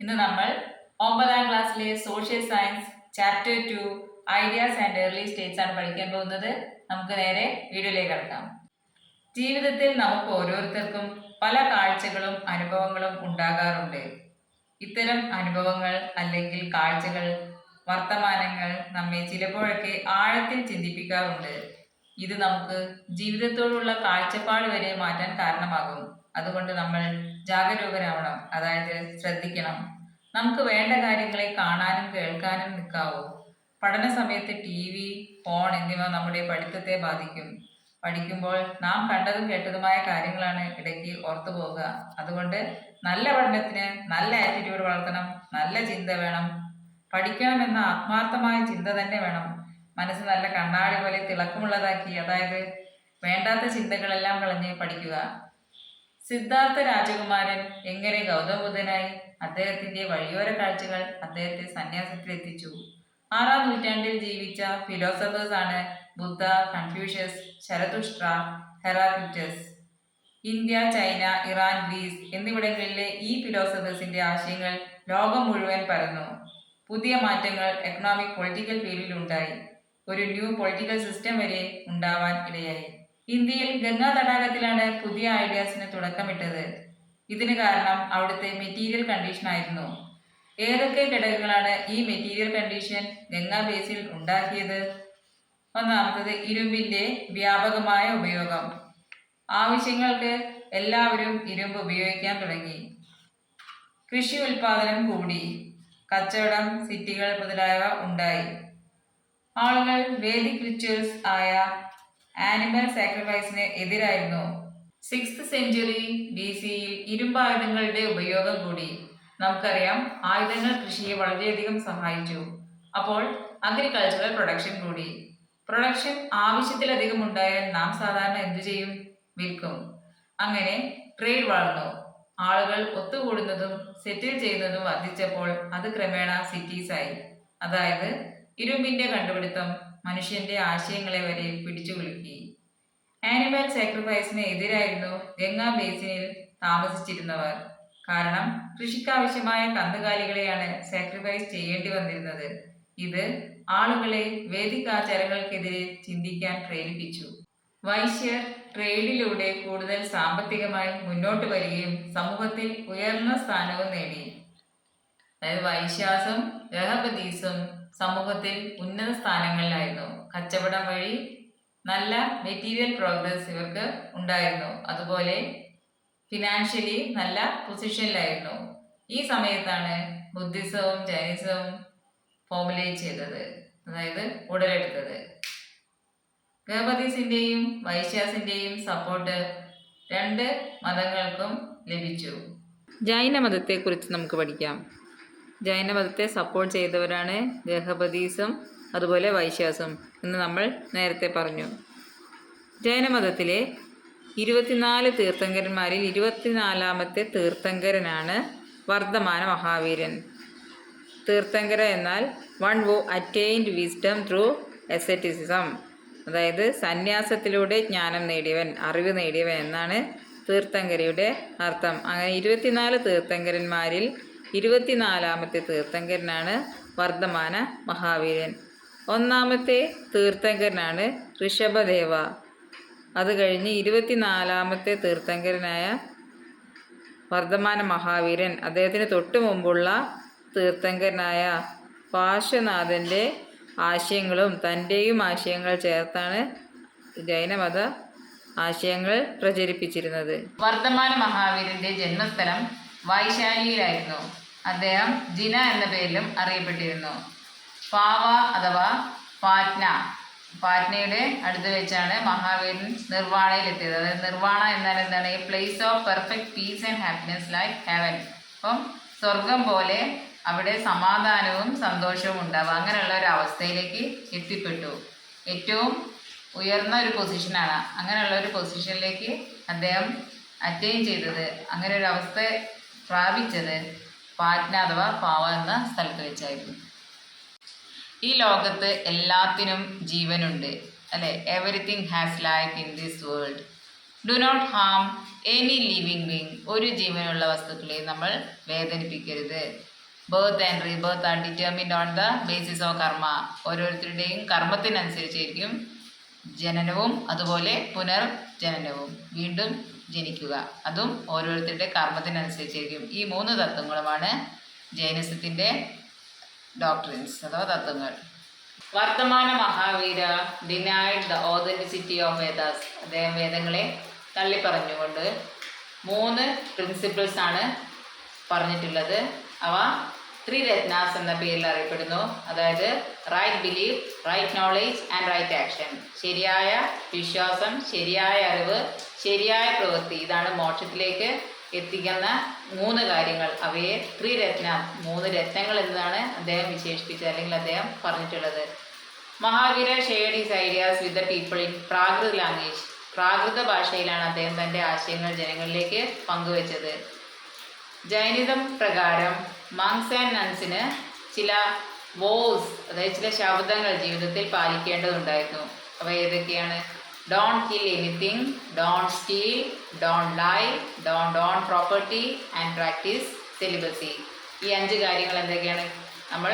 ഇന്ന് നമ്മൾ 9ാം ക്ലാസ്സിലെ social science chapter 2 ideas and early States ആണ് പഠിക്കാൻ പോകുന്നത്. നമുക്ക് നേരെ വീഡിയോയിലേക്ക് കടക്കാം. ജീവിതത്തിൽ നമുക്ക് ഓരോരുത്തർക്കും പല കാഴ്ചകളും അനുഭവങ്ങളും ഉണ്ടാകാറുണ്ട്. ഇത്തരം അനുഭവങ്ങൾ അല്ലെങ്കിൽ കാഴ്ചകൾ, വർത്തമാനങ്ങൾ നമ്മെ ചിലപ്പോഴൊക്കെ ആഴത്തിൽ ചിന്തിപ്പിക്കാറുണ്ട്. ഇത് നമുക്ക് ജീവിതത്തോടുള്ള കാഴ്ചപ്പാട് വരെ മാറ്റാൻ കാരണമാകും. അതുകൊണ്ട് നമ്മൾ ജാഗരൂകരാവണം, അതായത് ശ്രദ്ധിക്കണം. നമുക്ക് വേണ്ട കാര്യങ്ങളെ കാണാനും കേൾക്കാനും നിൽക്കാവൂ. പഠന സമയത്ത് TV, ഫോൺ എന്നിവ നമ്മുടെ പഠിത്തത്തെ ബാധിക്കും. പഠിക്കുമ്പോൾ നാം കണ്ടതും കേട്ടതുമായ കാര്യങ്ങളാണ് ഇടയ്ക്ക് ഓർത്തു പോവുക. അതുകൊണ്ട് നല്ല പഠനത്തിന് നല്ല ആറ്റിറ്റ്യൂഡ് വളർത്തണം, നല്ല ചിന്ത വേണം. പഠിക്കണമെന്ന ആത്മാർത്ഥമായ ചിന്ത തന്നെ വേണം. മനസ്സ് നല്ല കണ്ണാടി പോലെ തിളക്കമുള്ളതാക്കി, അതായത് വേണ്ടാത്ത ചിന്തകളെല്ലാം കളഞ്ഞ് പഠിക്കുക. സിദ്ധാർത്ഥ രാജകുമാരൻ എങ്ങനെ ഗൗതമ ബുദ്ധനായി? അദ്ദേഹത്തിന്റെ വഴിയോര കാഴ്ചകൾ അദ്ദേഹത്തെ സന്യാസത്തിലെത്തിച്ചു. 6ാം നൂറ്റാണ്ടിൽ ജീവിച്ച ഫിലോസഫേഴ്സ് ആണ് Buddha, Confucius, Zarathustra, Heraclitus. India, China, Iran, Greece എന്നിവിടങ്ങളിലെ ഈ ഫിലോസഫേഴ്സിന്റെ ആശയങ്ങൾ ലോകം മുഴുവൻ പരന്നു. പുതിയ മാറ്റങ്ങൾ എക്കണോമിക്, പൊളിറ്റിക്കൽ ഫീൽഡിൽ ഉണ്ടായി. ഒരു ന്യൂ പൊളിറ്റിക്കൽ സിസ്റ്റം വരെ ഉണ്ടാവാൻ ഇടയായി. ഇന്ത്യയിൽ ഗംഗാ തടാകത്തിലാണ് പുതിയ ഐഡിയാസിന് തുടക്കമിട്ടത്. ഇതിന് കാരണം അവിടുത്തെ മെറ്റീരിയൽ കണ്ടീഷൻ ആയിരുന്നു. ഏതൊക്കെ ഘടകങ്ങളാണ് ഈ മെറ്റീരിയൽ കണ്ടീഷൻ ഗംഗാ ബേസിൽ ഉണ്ടാക്കിയത്? ഒന്നാമത്തത് ഇരുമ്പിന്റെ വ്യാപകമായ ഉപയോഗം. ആവശ്യങ്ങൾക്ക് എല്ലാവരും ഇരുമ്പ് ഉപയോഗിക്കാൻ തുടങ്ങി. കൃഷി ഉൽപാദനം കൂടി. കച്ചവടം, സിറ്റികൾ മുതലായവ ഉണ്ടായി. ആളുകൾ വേദിക് റിച്വൽസ് ആയ ആനിമൽ സാക്രിഫൈസിന് എതിരായിരുന്നു. 6th സെഞ്ച്വറി BC ഇരുമ്പായുധങ്ങളുടെ ഉപയോഗം കൂടി. നമുക്കറിയാം, ആയുധങ്ങൾ കൃഷിയെ വളരെയധികം സഹായിച്ചു. അപ്പോൾ അഗ്രികൾച്ചറൽ പ്രൊഡക്ഷൻ കൂടി. പ്രൊഡക്ഷൻ ആവശ്യത്തിലധികം ഉണ്ടായാൽ നാം സാധാരണ എന്തു ചെയ്യും? വിൽക്കും. അങ്ങനെ ട്രേഡ് വളർന്നു. ആളുകൾ ഒത്തുകൂടുന്നതും സെറ്റിൽ ചെയ്യുന്നതും വർദ്ധിച്ചപ്പോൾ അത് ക്രമേണ സിറ്റീസായി. അതായത് ഇരുമ്പിന്റെ കണ്ടുപിടുത്തം മനുഷ്യന്റെ ആശയങ്ങളെ വരെ പിടിച്ചുകുലുക്കി. ആനിമൽ സാക്രിഫൈസിന് എതിരായിരുന്നു ഗംഗാ ബേസിനിൽ താമസിച്ചിരുന്നവർ. കാരണം കൃഷിക്കാവശ്യമായ കന്നുകാലികളെയാണ് സാക്രിഫൈസ് ചെയ്യേണ്ടി വന്നിരുന്നത്. ഇത് ആളുകളെ വേദിക് ആചാരങ്ങൾക്കെതിരെ ചിന്തിക്കാൻ പ്രേരിപ്പിച്ചു. വൈശ്യർ ട്രേഡിലൂടെ കൂടുതൽ സാമ്പത്തികമായി മുന്നോട്ട് വരികയും സമൂഹത്തിൽ ഉയർന്ന സ്ഥാനവും നേടി. അതായത് വൈശ്യാസും ഗഹപതീസും സമൂഹത്തിൽ ഉന്നത സ്ഥാനങ്ങളിലായിരുന്നു. കച്ചവടം വഴി നല്ല മെറ്റീരിയൽ പ്രോഗ്രസ് ഇവർക്ക് ഉണ്ടായിരുന്നു. അതുപോലെ ഫിനാൻഷ്യലി നല്ല പൊസിഷനിലായിരുന്നു. ഈ സമയത്താണ് ബുദ്ധിസവും ജൈനിസവും ഫോമുലേറ്റ് ചെയ്തത്, അതായത് ഉടലെടുത്തത്. ഗഹപതീസിന്റെയും വൈശ്യാസിന്റെയും സപ്പോർട്ട് രണ്ട് മതങ്ങൾക്കും ലഭിച്ചു. ജൈന മതത്തെക്കുറിച്ച് നമുക്ക് പഠിക്കാം. ജൈനമതത്തെ സപ്പോർട്ട് ചെയ്തവരാണ് ഗഹപതീസും അതുപോലെ വൈശ്യാസും എന്ന് നമ്മൾ നേരത്തെ പറഞ്ഞു. ജൈനമതത്തിലെ 24 തീർത്ഥങ്കരന്മാരിൽ 24ാമത്തെ തീർത്ഥങ്കരനാണ് വർദ്ധമാന മഹാവീരൻ. തീർത്ഥങ്കര എന്നാൽ one who attained wisdom through asceticism, അതായത് സന്യാസത്തിലൂടെ ജ്ഞാനം നേടിയവൻ, അറിവ് നേടിയവൻ എന്നാണ് തീർത്ഥങ്കരയുടെ അർത്ഥം. അങ്ങനെ 24 തീർത്ഥങ്കരന്മാരിൽ 24ാമത്തെ തീർത്ഥങ്കരനാണ് വർദ്ധമാന മഹാവീരൻ. 1ാമത്തെ തീർത്ഥങ്കരനാണ് ഋഷഭദേവ. അത് കഴിഞ്ഞ് 24ാമത്തെ തീർത്ഥങ്കരനായ വർദ്ധമാന മഹാവീരൻ, അദ്ദേഹത്തിന് തൊട്ടു മുമ്പുള്ള തീർത്ഥങ്കരനായ പാർശ്വനാഥൻ്റെ ആശയങ്ങളും തൻ്റെയും ആശയങ്ങൾ ചേർത്താണ് ജൈനമത ആശയങ്ങൾ പ്രചരിപ്പിച്ചിരുന്നത്. വർദ്ധമാന മഹാവീരൻ്റെ ജന്മസ്ഥലം വൈശാലിയിലായിരുന്നു. അദ്ദേഹം ജിന എന്ന പേരിലും അറിയപ്പെട്ടിരുന്നു. പാവ അഥവാ പാറ്റ്നയുടെ അടുത്ത് വെച്ചാണ് മഹാവീരൻ നിർവാണയിലെത്തിയത്. അതായത് നിർവാണ എന്നാൽ എന്താണ്? A place of perfect piece and happiness like heaven. അപ്പം സ്വർഗം പോലെ അവിടെ സമാധാനവും സന്തോഷവും ഉണ്ടാവുക, അങ്ങനെയുള്ള ഒരു അവസ്ഥയിലേക്ക് എത്തിപ്പെട്ടു. ഏറ്റവും ഉയർന്ന ഒരു പൊസിഷനാണ്. അങ്ങനെയുള്ള ഒരു പൊസിഷനിലേക്ക് അദ്ദേഹം അറ്റൈൻ ചെയ്തത്, അങ്ങനെ ഒരു അവസ്ഥ പ്രാപിച്ചത് പാറ്റ്ന അഥവാ പാവ എന്ന സ്ഥലത്ത് വെച്ചായിരുന്നു. ഈ ലോകത്ത് എല്ലാത്തിനും ജീവനുണ്ട്, അല്ലെ? Everything has life in this world. Do not harm any living being. ഒരു ജീവനുള്ള വസ്തുക്കളെ നമ്മൾ വേദനിപ്പിക്കരുത്. Birth and rebirth are determined on the basis of karma. ഓരോരുത്തരുടെയും കർമ്മത്തിനനുസരിച്ചായിരിക്കും ജനനവും അതുപോലെ പുനർജനനവും, വീണ്ടും ജനിക്കുക, അതും ഓരോരുത്തരുടെ കർമ്മത്തിനനുസരിച്ചായിരിക്കും. ഈ 3 തത്വങ്ങളുമാണ് ജൈനിസത്തിൻ്റെ ഡോക്ട്രിൻസ് അഥവാ തത്വങ്ങൾ. വർത്തമാന Mahavira denied the authenticity of Vedas. അദ്ദേഹം വേദങ്ങളെ തള്ളിപ്പറഞ്ഞുകൊണ്ട് 3 പ്രിൻസിപ്പിൾസ് ആണ് പറഞ്ഞിട്ടുള്ളത്. അവ ത്രിരത്നാസ് എന്ന പേരിൽ അറിയപ്പെടുന്നു. അതായത് right belief, right knowledge and right action. ശരിയായ വിശ്വാസം, ശരിയായ അറിവ്, ശരിയായ പ്രവൃത്തി. ഇതാണ് മോക്ഷത്തിലേക്ക് എത്തിക്കുന്ന 3 കാര്യങ്ങൾ. അവയെ ത്രിരത്ന, 3 രത്നങ്ങൾ എന്നതാണ് അദ്ദേഹം വിശേഷിപ്പിച്ചത്, അല്ലെങ്കിൽ അദ്ദേഹം പറഞ്ഞിട്ടുള്ളത്. Mahavira shared his ideas with the people in പ്രാകൃത ലാംഗ്വേജ്. പ്രാകൃത ഭാഷയിലാണ് അദ്ദേഹം തൻ്റെ ആശയങ്ങൾ ജനങ്ങളിലേക്ക് പങ്കുവച്ചത്. ജൈനിസം പ്രകാരം മങ്സ് ആൻഡ് നൺസിന് ചില വോസ്, അതായത് ചില ശബ്ദങ്ങൾ ജീവിതത്തിൽ പാലിക്കേണ്ടതുണ്ടായിരുന്നു. അവ ഏതൊക്കെയാണ്? Don't kill anything, don't steal, don't lie, don't own property and practise celibacy. ഈ 5 കാര്യങ്ങൾ എന്തൊക്കെയാണ്? നമ്മൾ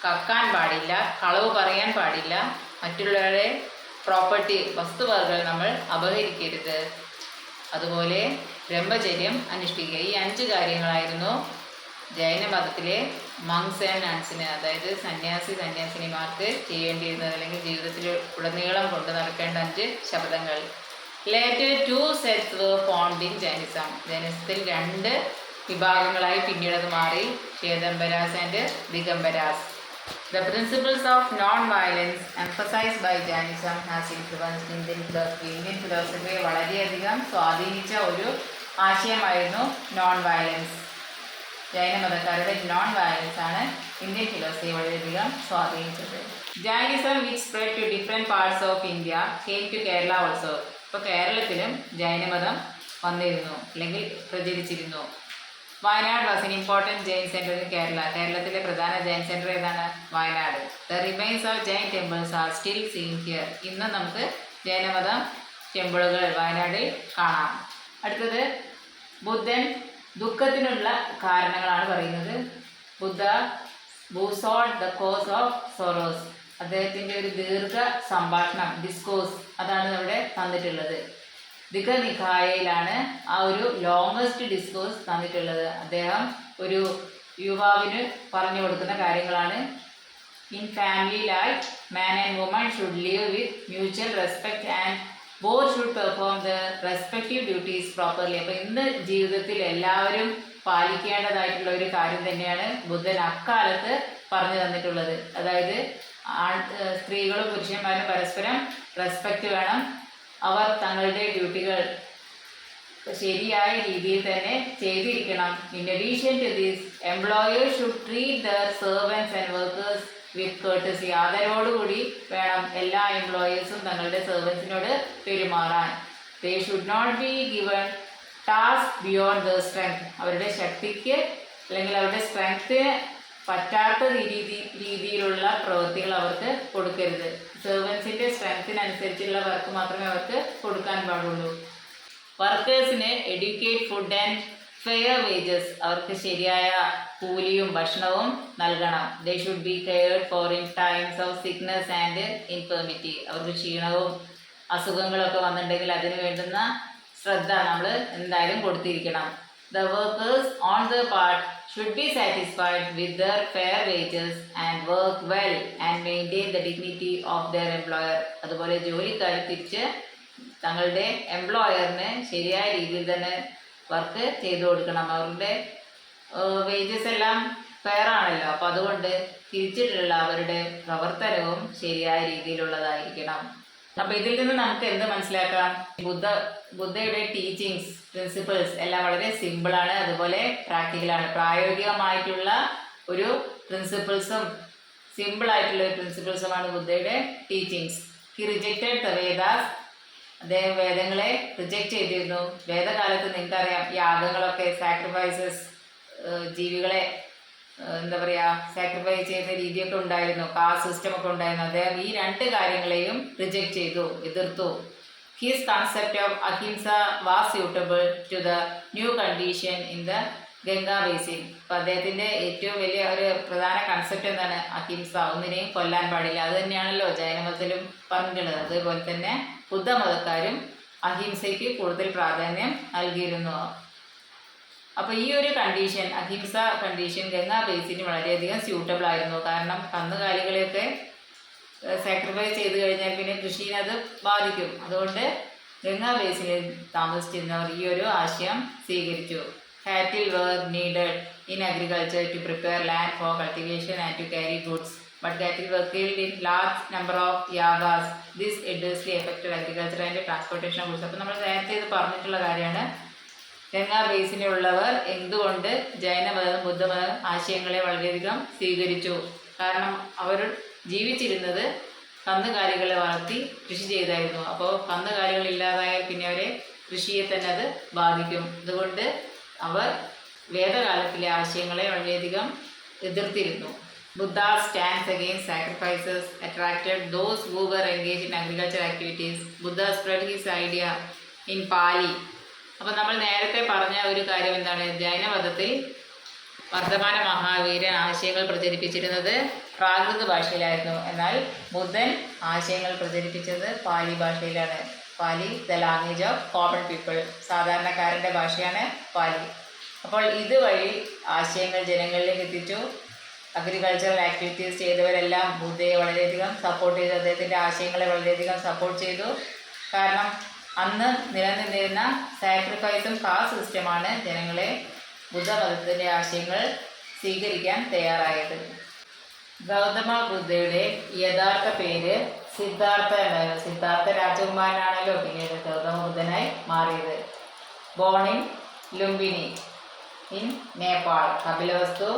കക്കാൻ പാടില്ല, കളവ് പറയാൻ പാടില്ല, മറ്റുള്ളവരുടെ പ്രോപ്പർട്ടി, വസ്തുവകകൾ നമ്മൾ അപഹരിക്കരുത്, അതുപോലെ ബ്രഹ്മചര്യം അനുഷ്ഠിക്കുക. ഈ 5 കാര്യങ്ങളായിരുന്നു ജൈനമതത്തിലെ മങ്സ് ആൻഡ് നൺസിന്, അതായത് സന്യാസിനിമാർക്ക് ചെയ്യേണ്ടിയിരുന്നത്, അല്ലെങ്കിൽ ജീവിതത്തിൽ ഉടനീളം കൊണ്ട് നടക്കേണ്ട 5 ശബ്ദങ്ങൾ. Later 2 sets were formed in Jainism. ജൈനിസത്തിൽ 2 വിഭാഗങ്ങളായി പിന്നീട് അത് മാറി, Svetambaras and Digambaras. The principles of non-violence emphasized by Jainism has influenced Indian philosophy. Indian ഫിലോസഫിയെ വളരെയധികം സ്വാധീനിച്ച ഒരു ആശയമായിരുന്നു നോൺ വയലൻസ്. ജൈനമതക്കാരുടെ നോൺ വയലൻസ് ആണ് ഇന്ത്യൻ ഫിലോസഫിയെ വളരെയധികം സ്വാധീനിച്ചത്. Jainism which spread to different parts of India came to Kerala also. ഇപ്പോൾ കേരളത്തിലും ജൈനമതം വന്നിരുന്നു, അല്ലെങ്കിൽ പ്രചരിച്ചിരുന്നു. Wayanad was an important Jain centre in Kerala. കേരളത്തിലെ പ്രധാന ജൈൻ സെൻറ്റർ ഏതാണ്? Wayanad. The remains of Jain temples are still seen here. ഇന്ന് നമുക്ക് ജൈനമതം ടെമ്പിളുകൾ വയനാടിൽ കാണാം. അടുത്തത് ബുദ്ധൻ ദുഃഖത്തിനുള്ള കാരണങ്ങളാണ് പറയുന്നത്. ബുദ്ധ ബൂസോഡ് ദ കോസ് ഓഫ് സോറോസ്. അദ്ദേഹത്തിൻ്റെ ഒരു ദീർഘ സംഭാഷണം, ഡിസ്കോഴ്സ്, അതാണ് ഇവിടെ തന്നിട്ടുള്ളത്. ദിഗനികായയിലാണ് ആ ഒരു ലോങ്ങസ്റ്റ് ഡിസ്കോഴ്സ് തന്നിട്ടുള്ളത്. അദ്ദേഹം ഒരു യുവാവിന് പറഞ്ഞു കൊടുക്കുന്ന കാര്യങ്ങളാണ്. In family life man and woman should live with mutual respect and both should perform the respective duties properly. അപ്പോൾ ഇന്ന് ജീവിതത്തിൽ എല്ലാവരും പാലിക്കേണ്ടതായിട്ടുള്ള ഒരു കാര്യം തന്നെയാണ് ബുദ്ധൻ അക്കാലത്ത് പറഞ്ഞു തന്നിട്ടുള്ളത്. അതായത് സ്ത്രീകളും പുരുഷന്മാരും പരസ്പരം റെസ്പെക്റ്റ് വേണം, അവർ തങ്ങളുടെ ഡ്യൂട്ടികൾ ശരിയായ രീതിയിൽ തന്നെ ചെയ്തിരിക്കണം. In addition to this employers should treat their servants and workers with courtesy. ആദരവോടുകൂടി വേണം എല്ലാ എംപ്ലോയേഴ്സും തങ്ങളുടെ സെർവൻസിനോട് പെരുമാറാൻ. They should not be given task beyond the strength. അവരുടെ ശക്തിക്ക് അല്ലെങ്കിൽ അവരുടെ സ്ട്രെങ്ത്തിന് പറ്റാത്ത രീതിയിലുള്ള പ്രവൃത്തികൾ അവർക്ക് കൊടുക്കരുത്. സെർവൻസിൻ്റെ സ്ട്രെങ്ത്തിനനുസരിച്ചുള്ള വർക്ക് മാത്രമേ അവർക്ക് കൊടുക്കാൻ പാടുള്ളൂ. വർക്കേഴ്സിന് adequate food and fair wages. അവർക്ക് ശരിയായ കൂലിയും ഭക്ഷണവും നൽകണം. They should be cared for in times of sickness and infirmity. അവർക്ക് ക്ഷീണവും അസുഖങ്ങളൊക്കെ വന്നിട്ടുണ്ടെങ്കിൽ അതിന് വേണ്ടുന്ന ശ്രദ്ധ നമ്മൾ എന്തായാലും കൊടുത്തിരിക്കണം. The workers on their part should be satisfied with their fair wages and work well and maintain the dignity of their employer. അതുപോലെ ജോലിക്കാർ തിരിച്ച് തങ്ങളുടെ എംപ്ലോയറിന് ശരിയായ രീതിയിൽ തന്നെ വർക്ക് ചെയ്തു കൊടുക്കണം. അവരുടെ വേജസ് എല്ലാം ഫെയർ ആണല്ലോ, അപ്പോൾ അതുകൊണ്ട് തിരിച്ചിട്ടുള്ള അവരുടെ പ്രവർത്തനവും ശരിയായ രീതിയിലുള്ളതായിരിക്കണം. അപ്പോൾ ഇതിൽ നിന്ന് നമുക്ക് എന്ത് മനസ്സിലാക്കാം? ബുദ്ധയുടെ ടീച്ചിങ്സ്, പ്രിൻസിപ്പിൾസ് എല്ലാം വളരെ സിമ്പിളാണ്, അതുപോലെ പ്രാക്ടിക്കലാണ്. പ്രായോഗികമായിട്ടുള്ള ഒരു പ്രിൻസിപ്പിൾസും സിമ്പിളായിട്ടുള്ള ഒരു പ്രിൻസിപ്പിൾസുമാണ് ബുദ്ധയുടെ teachings. He rejected the Vedas. അദ്ദേഹം വേദങ്ങളെ റിജക്റ്റ് ചെയ്തിരുന്നു. വേദകാലത്ത് നിങ്ങൾക്കറിയാം, യാഗങ്ങളൊക്കെ, സാക്രിഫൈസസ്, ജീവികളെ എന്താ പറയുക, സാക്രിഫൈസ് ചെയ്യുന്ന രീതിയൊക്കെ ഉണ്ടായിരുന്നു, കാസ്റ്റ് സിസ്റ്റം ഒക്കെ ഉണ്ടായിരുന്നു. അദ്ദേഹം ഈ 2 കാര്യങ്ങളെയും റിജക്റ്റ് ചെയ്തു, എതിർത്തു. His concept of ahimsa was suitable to the new condition in the Ganga basin. അപ്പം അദ്ദേഹത്തിൻ്റെ ഏറ്റവും വലിയ ഒരു പ്രധാന കൺസെപ്റ്റ് എന്താണ്? അഹിംസ, ഒന്നിനെയും കൊല്ലാൻ പാടില്ല. അത് തന്നെയാണല്ലോ ജൈനമതത്തിലും പറഞ്ഞിട്ടുള്ളത്. അതുപോലെ തന്നെ ബുദ്ധമതക്കാരും അഹിംസയ്ക്ക് കൂടുതൽ പ്രാധാന്യം നൽകിയിരുന്നു. അപ്പോൾ ഈ ഒരു കണ്ടീഷൻ, അഹിംസ കണ്ടീഷൻ ഗംഗാ ബേസിന് വളരെയധികം സ്യൂട്ടബിൾ ആയിരുന്നു. കാരണം കന്നുകാലികളെയൊക്കെ സാക്രിഫൈസ് ചെയ്ത് കഴിഞ്ഞാൽ പിന്നെ കൃഷിയെ അത് ബാധിക്കും. അതുകൊണ്ട് ഗംഗാ ബേസിനിൽ താമസിച്ചിരുന്നവർ ഈ ഒരു ആശയം സ്വീകരിച്ചു. കാറ്റിൽ were needed in agriculture to prepare land for cultivation and to carry goods. But cattle were killed in large number of yagas. This adversely affected agriculture and transportation of goods. അപ്പോൾ നമ്മൾ നേരത്തെ ഇത് പറഞ്ഞിട്ടുള്ള കാര്യമാണ്. ഗംഗാ ബേസിനുള്ളവർ എന്തുകൊണ്ട് ജൈനമതം ബുദ്ധമതം ആശയങ്ങളെ വളരെയധികം സ്വീകരിച്ചു? കാരണം അവർ ജീവിച്ചിരുന്നത് കന്നുകാലികളെ വളർത്തി കൃഷി ചെയ്തായിരുന്നു. അപ്പോൾ കന്നുകാലികൾ ഇല്ലാതായാൽ പിന്നെ അവരെ കൃഷിയെ തന്നെ അത് ബാധിക്കും. അതുകൊണ്ട് അവർ വേദകാലത്തിലെ ആശയങ്ങളെ വളരെയധികം എതിർത്തിരുന്നു. Buddha's stance against sacrifices attracted those who were engaged in agricultural activities. Buddha spread his idea in Pali. അപ്പോൾ നമ്മൾ നേരത്തെ പറഞ്ഞ ഒരു കാര്യം എന്താണ്? ജൈനമതത്തിൽ വർദ്ധമാന മഹാവീരൻ ആശയങ്ങൾ പ്രചരിപ്പിച്ചിരുന്നത് പ്രാകൃത ഭാഷയിലായിരുന്നു. എന്നാൽ ബുദ്ധൻ ആശയങ്ങൾ പ്രചരിപ്പിച്ചത് പാലി ഭാഷയിലാണ്. Pali the language of common people, സാധാരണക്കാരൻ്റെ ഭാഷയാണ് പാലി. അപ്പോൾ ഇതുവഴി ആശയങ്ങൾ ജനങ്ങളിലേക്ക് എത്തിച്ചു. അഗ്രികൾച്ചറൽ ആക്ടിവിറ്റീസ് ചെയ്തവരെല്ലാം ബുദ്ധയെ വളരെയധികം സപ്പോർട്ട് ചെയ്തു. അദ്ദേഹത്തിൻ്റെ ആശയങ്ങളെ വളരെയധികം സപ്പോർട്ട് ചെയ്തു. കാരണം അന്ന് നിലനിന്നിരുന്ന സാക്രിഫൈസും കാസ്റ്റ് സിസ്റ്റമാണ് ജനങ്ങളെ ബുദ്ധമതത്തിൻ്റെ ആശയങ്ങൾ സ്വീകരിക്കാൻ തയ്യാറായത്. ഗൗതമ ബുദ്ധയുടെ യഥാർത്ഥ പേര് സിദ്ധാർത്ഥ എന്നായിരുന്നു. സിദ്ധാർത്ഥ രാജകുമാരനാണല്ലോ പിന്നീട് ഗൗതമ ബുദ്ധനായി മാറിയത്. Born in Lumbini in Nepal. Kapilavastu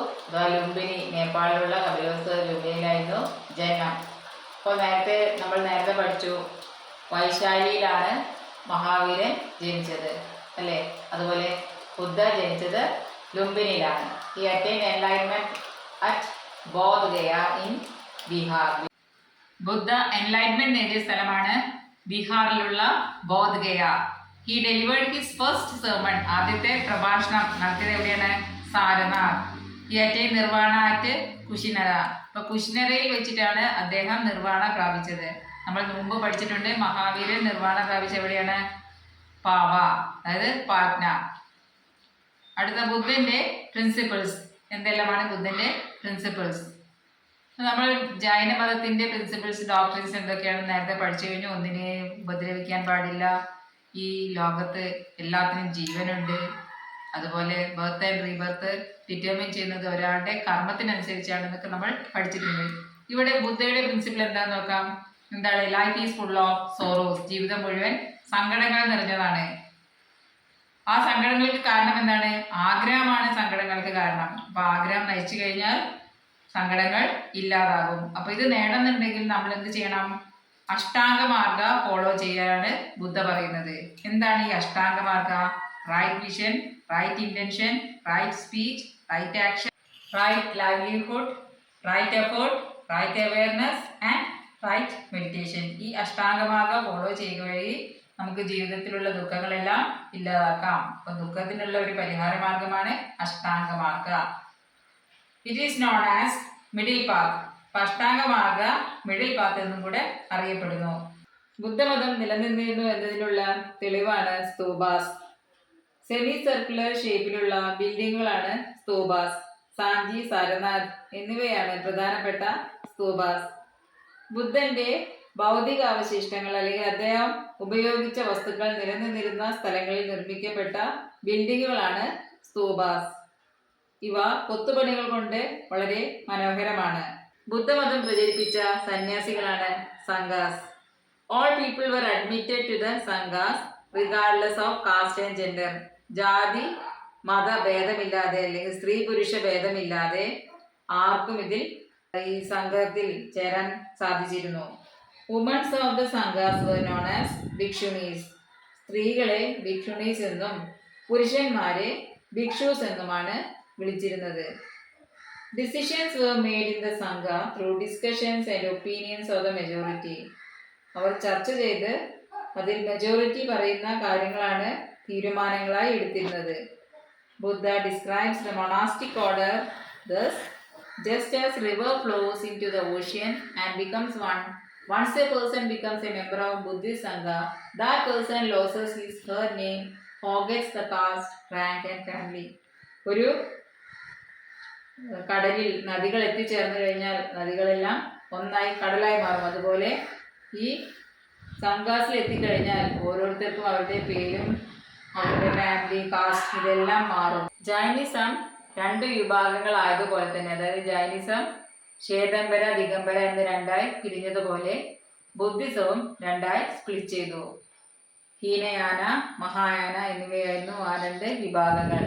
Lumbini, നേപ്പാളിലുള്ള കപിലവസ്തു ലുംബിനിയിലായിരുന്നു ജന്മം. അപ്പോൾ നമ്മൾ നേരത്തെ പഠിച്ചു വൈശാലിയിലാണ് മഹാവീരൻ ജനിച്ചത് അല്ലേ? അതുപോലെ ബുദ്ധ ജനിച്ചത് ലുംബിനിയിലാണ്. He attained enlightenment at Bodh Gaya in Bihar. Buddha enlightenment നേടിയ സ്ഥലമാണ് ബീഹാറിലുള്ള Bodh Gaya. He delivered his first sermon. ആദ്യത്തെ പ്രഭാഷണം നടത്തിയത് എവിടെയാണ്? Sarnath. He attained nirvana at Kushinara. അപ്പോൾ കുശിനരയിൽ വെച്ചിട്ടാണ് അദ്ദേഹം നിർവാണ പ്രാപിച്ചത്. നമ്മൾ മുമ്പ് പഠിച്ചിട്ടുണ്ട് മഹാവീരൻ നിർവാണ പ്രാപിച്ച എവിടെയാണ്? പാവ, അതായത് പാറ്റ്ന. അടുത്ത ബുദ്ധൻ്റെ പ്രിൻസിപ്പിൾസ്. എന്തെല്ലാമാണ് ബുദ്ധൻ്റെ പ്രിൻസിപ്പിൾസ്? നമ്മൾ ജൈനമതത്തിൻ്റെ പ്രിൻസിപ്പിൾസ് ഡോക്ട്രിൻസ് എന്തൊക്കെയാണെന്ന് നേരത്തെ പഠിച്ചു കഴിഞ്ഞു. ഒന്നിനെ ഉപദ്രവിക്കാൻ പാടില്ല, ഈ ലോകത്ത് എല്ലാത്തിനും ജീവനുണ്ട്, അതുപോലെ ബർത്ത് ആൻഡ് റീബർത്ത് ഡിറ്റർമിൻ ചെയ്യുന്നത് ഒരാളുടെ കർമ്മത്തിനനുസരിച്ചാണെന്നൊക്കെ നമ്മൾ പഠിച്ചിട്ടുണ്ട്. ഇവിടെ ബുദ്ധയുടെ പ്രിൻസിപ്പിൾ എന്താണെന്ന് നോക്കാം. എന്താണ്? Life is full of sorrows. ജീവിതം മുഴുവൻ സങ്കടങ്ങൾ നിറഞ്ഞതാണ്. ആ സങ്കടങ്ങൾക്ക് കാരണം എന്താണ്? ആഗ്രഹമാണ് സങ്കടങ്ങൾക്ക് കാരണം. അപ്പോൾ ആഗ്രഹം നയിച്ചു കഴിഞ്ഞാൽ സങ്കടങ്ങൾ ഇല്ലാതാകും. അപ്പോൾ ഇത് നേടുന്നുണ്ടെങ്കിൽ നമ്മൾ എന്ത് ചെയ്യണം? അഷ്ടാംഗമാർഗ ഫോളോ ചെയ്യാനാണ് ബുദ്ധ പറയുന്നത്. എന്താണ് ഈ Ashtangamarga? Right vision, right intention, right speech, right action, right livelihood, right effort, right awareness and right meditation. ഈ അഷ്ടാംഗമാർഗ ഫോളോ ചെയ്യുക വഴി നമുക്ക് ജീവിതത്തിലുള്ള ദുഃഖങ്ങളെല്ലാം ഇല്ലാതാക്കാം. അപ്പം ദുഃഖത്തിനുള്ള ഒരു പരിഹാര മാർഗമാണ് Ashtangamarga. It is known as middle path. Ashtangamarga middle path എന്നും കൂടെ അറിയപ്പെടുന്നു. ബുദ്ധമതം നിലനിന്നിരുന്നു എന്നതിനുള്ള തെളിവാണ് സ്തൂപാസ്. സെമി സർക്കുലർ ഷേപ്പിലുള്ള ബിൽഡിങ്ങുകളാണ് സ്തൂപാസ്. സാഞ്ചി, സാരനാഥ് എന്നിവയാണ് പ്രധാനപ്പെട്ട സ്തൂപാസ്. ബുദ്ധന്റെ ഭൗതികാവശിഷ്ടങ്ങൾ അല്ലെങ്കിൽ അദ്ദേഹം ഉപയോഗിച്ച വസ്തുക്കൾ നിലനിന്നിരുന്ന സ്ഥലങ്ങളിൽ നിർമ്മിക്കപ്പെട്ട ബിൽഡിങ്ങുകളാണ് സ്തൂപാസ്. ഇവ കൊത്തുപണികൾ കൊണ്ട് വളരെ മനോഹരമാണ്. ബുദ്ധമതം പ്രചരിപ്പിച്ച സന്യാസികളാണ് Sanghas. All people were admitted to the Sanghas regardless of caste and gender. ജാതി മത ഭേദമില്ലാതെ അല്ലെങ്കിൽ സ്ത്രീ പുരുഷ ഭേദമില്ലാതെ ആർക്കും ഇതിൽ ഈ സംഘത്തിൽ ചേരാൻ സാധിച്ചിരുന്നു. Womens of the Sanghas were known as Bhikshunis. സ്ത്രീകളെ ഭിക്ഷുണീസ് എന്നും പുരുഷന്മാരെ ഭിക്ഷൂസ് എന്നുമാണ് വിളിച്ചിരുന്നത്. Decisions were made in the Sangha through discussions and opinions of the majority. അവർ ചർച്ച ചെയ്ത് അതിൽ മെജോറിറ്റി പറയുന്ന കാര്യങ്ങളാണ് തീരുമാനങ്ങളായി എടുത്തിരുന്നത്. Buddha describes the monastic order thus: just as river flows into the ocean and becomes one, once a person becomes a member of Buddhist Sangha, that person loses his her name, forgets the caste, rank and family. ഒരു കടലിൽ നദികൾ എത്തിച്ചേർന്ന് കഴിഞ്ഞാൽ നദികളെല്ലാം ഒന്നായി കടലായി മാറും. അതുപോലെ ഈ സംഘാസിൽ എത്തിക്കഴിഞ്ഞാൽ ഓരോരുത്തർക്കും അവരുടെ പേരും അവരുടെ ഫാമിലി, കാസ്റ്റ് ഇതെല്ലാം മാറും. ജൈനിസം രണ്ട് വിഭാഗങ്ങളായതുപോലെ തന്നെ, അതായത് ജൈനിസം ശ്വേതംബര ദിഗംബര എന്ന് രണ്ടായി പിരിഞ്ഞതുപോലെ ബുദ്ധിസവും രണ്ടായി സ്പ്ലിറ്റ് ചെയ്തു. ഹീനയാന, മഹായാന എന്നിവയായിരുന്നു ആ രണ്ട് വിഭാഗങ്ങൾ.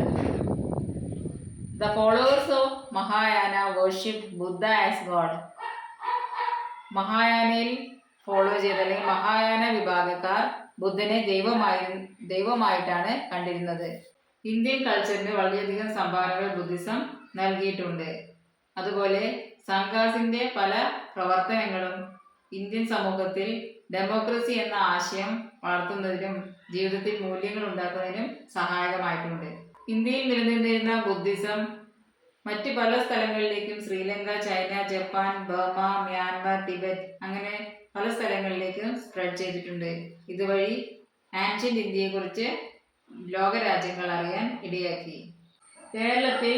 The followers of Mahayana worshipped Buddha as God. മഹായാനയിൽ ഫോളോ ചെയ്ത അല്ലെങ്കിൽ മഹായാന വിഭാഗക്കാർ ബുദ്ധനെ ദൈവമായിട്ടാണ് കണ്ടിരുന്നത്. ഇന്ത്യൻ കൾച്ചറിന് വളരെയധികം സംഭാവനകൾ ബുദ്ധിസം നൽകിയിട്ടുണ്ട്. അതുപോലെ സംഘാസിന്റെ പല പ്രവർത്തനങ്ങളും ഇന്ത്യൻ സമൂഹത്തിൽ ഡെമോക്രസി എന്ന ആശയം വളർത്തുന്നതിനും ജീവിതത്തിൽ മൂല്യങ്ങൾ ഉണ്ടാക്കുന്നതിനും സഹായകമായിട്ടുണ്ട്. ഇന്ത്യയിൽ നിലനിന്നിരുന്ന ബുദ്ധിസം മറ്റ് പല സ്ഥലങ്ങളിലേക്കും, Sri Lanka, China, Japan, Burma, Myanmar, Tibet അങ്ങനെ പല സ്ഥലങ്ങളിലേക്കും സ്പ്രെഡ് ചെയ്തിട്ടുണ്ട്. ഇതുവഴി ആൻഷ്യന്റ് ഇന്ത്യയെക്കുറിച്ച് ലോകരാജ്യങ്ങൾ അറിയാൻ ഇടയാക്കി. കേരളത്തിൽ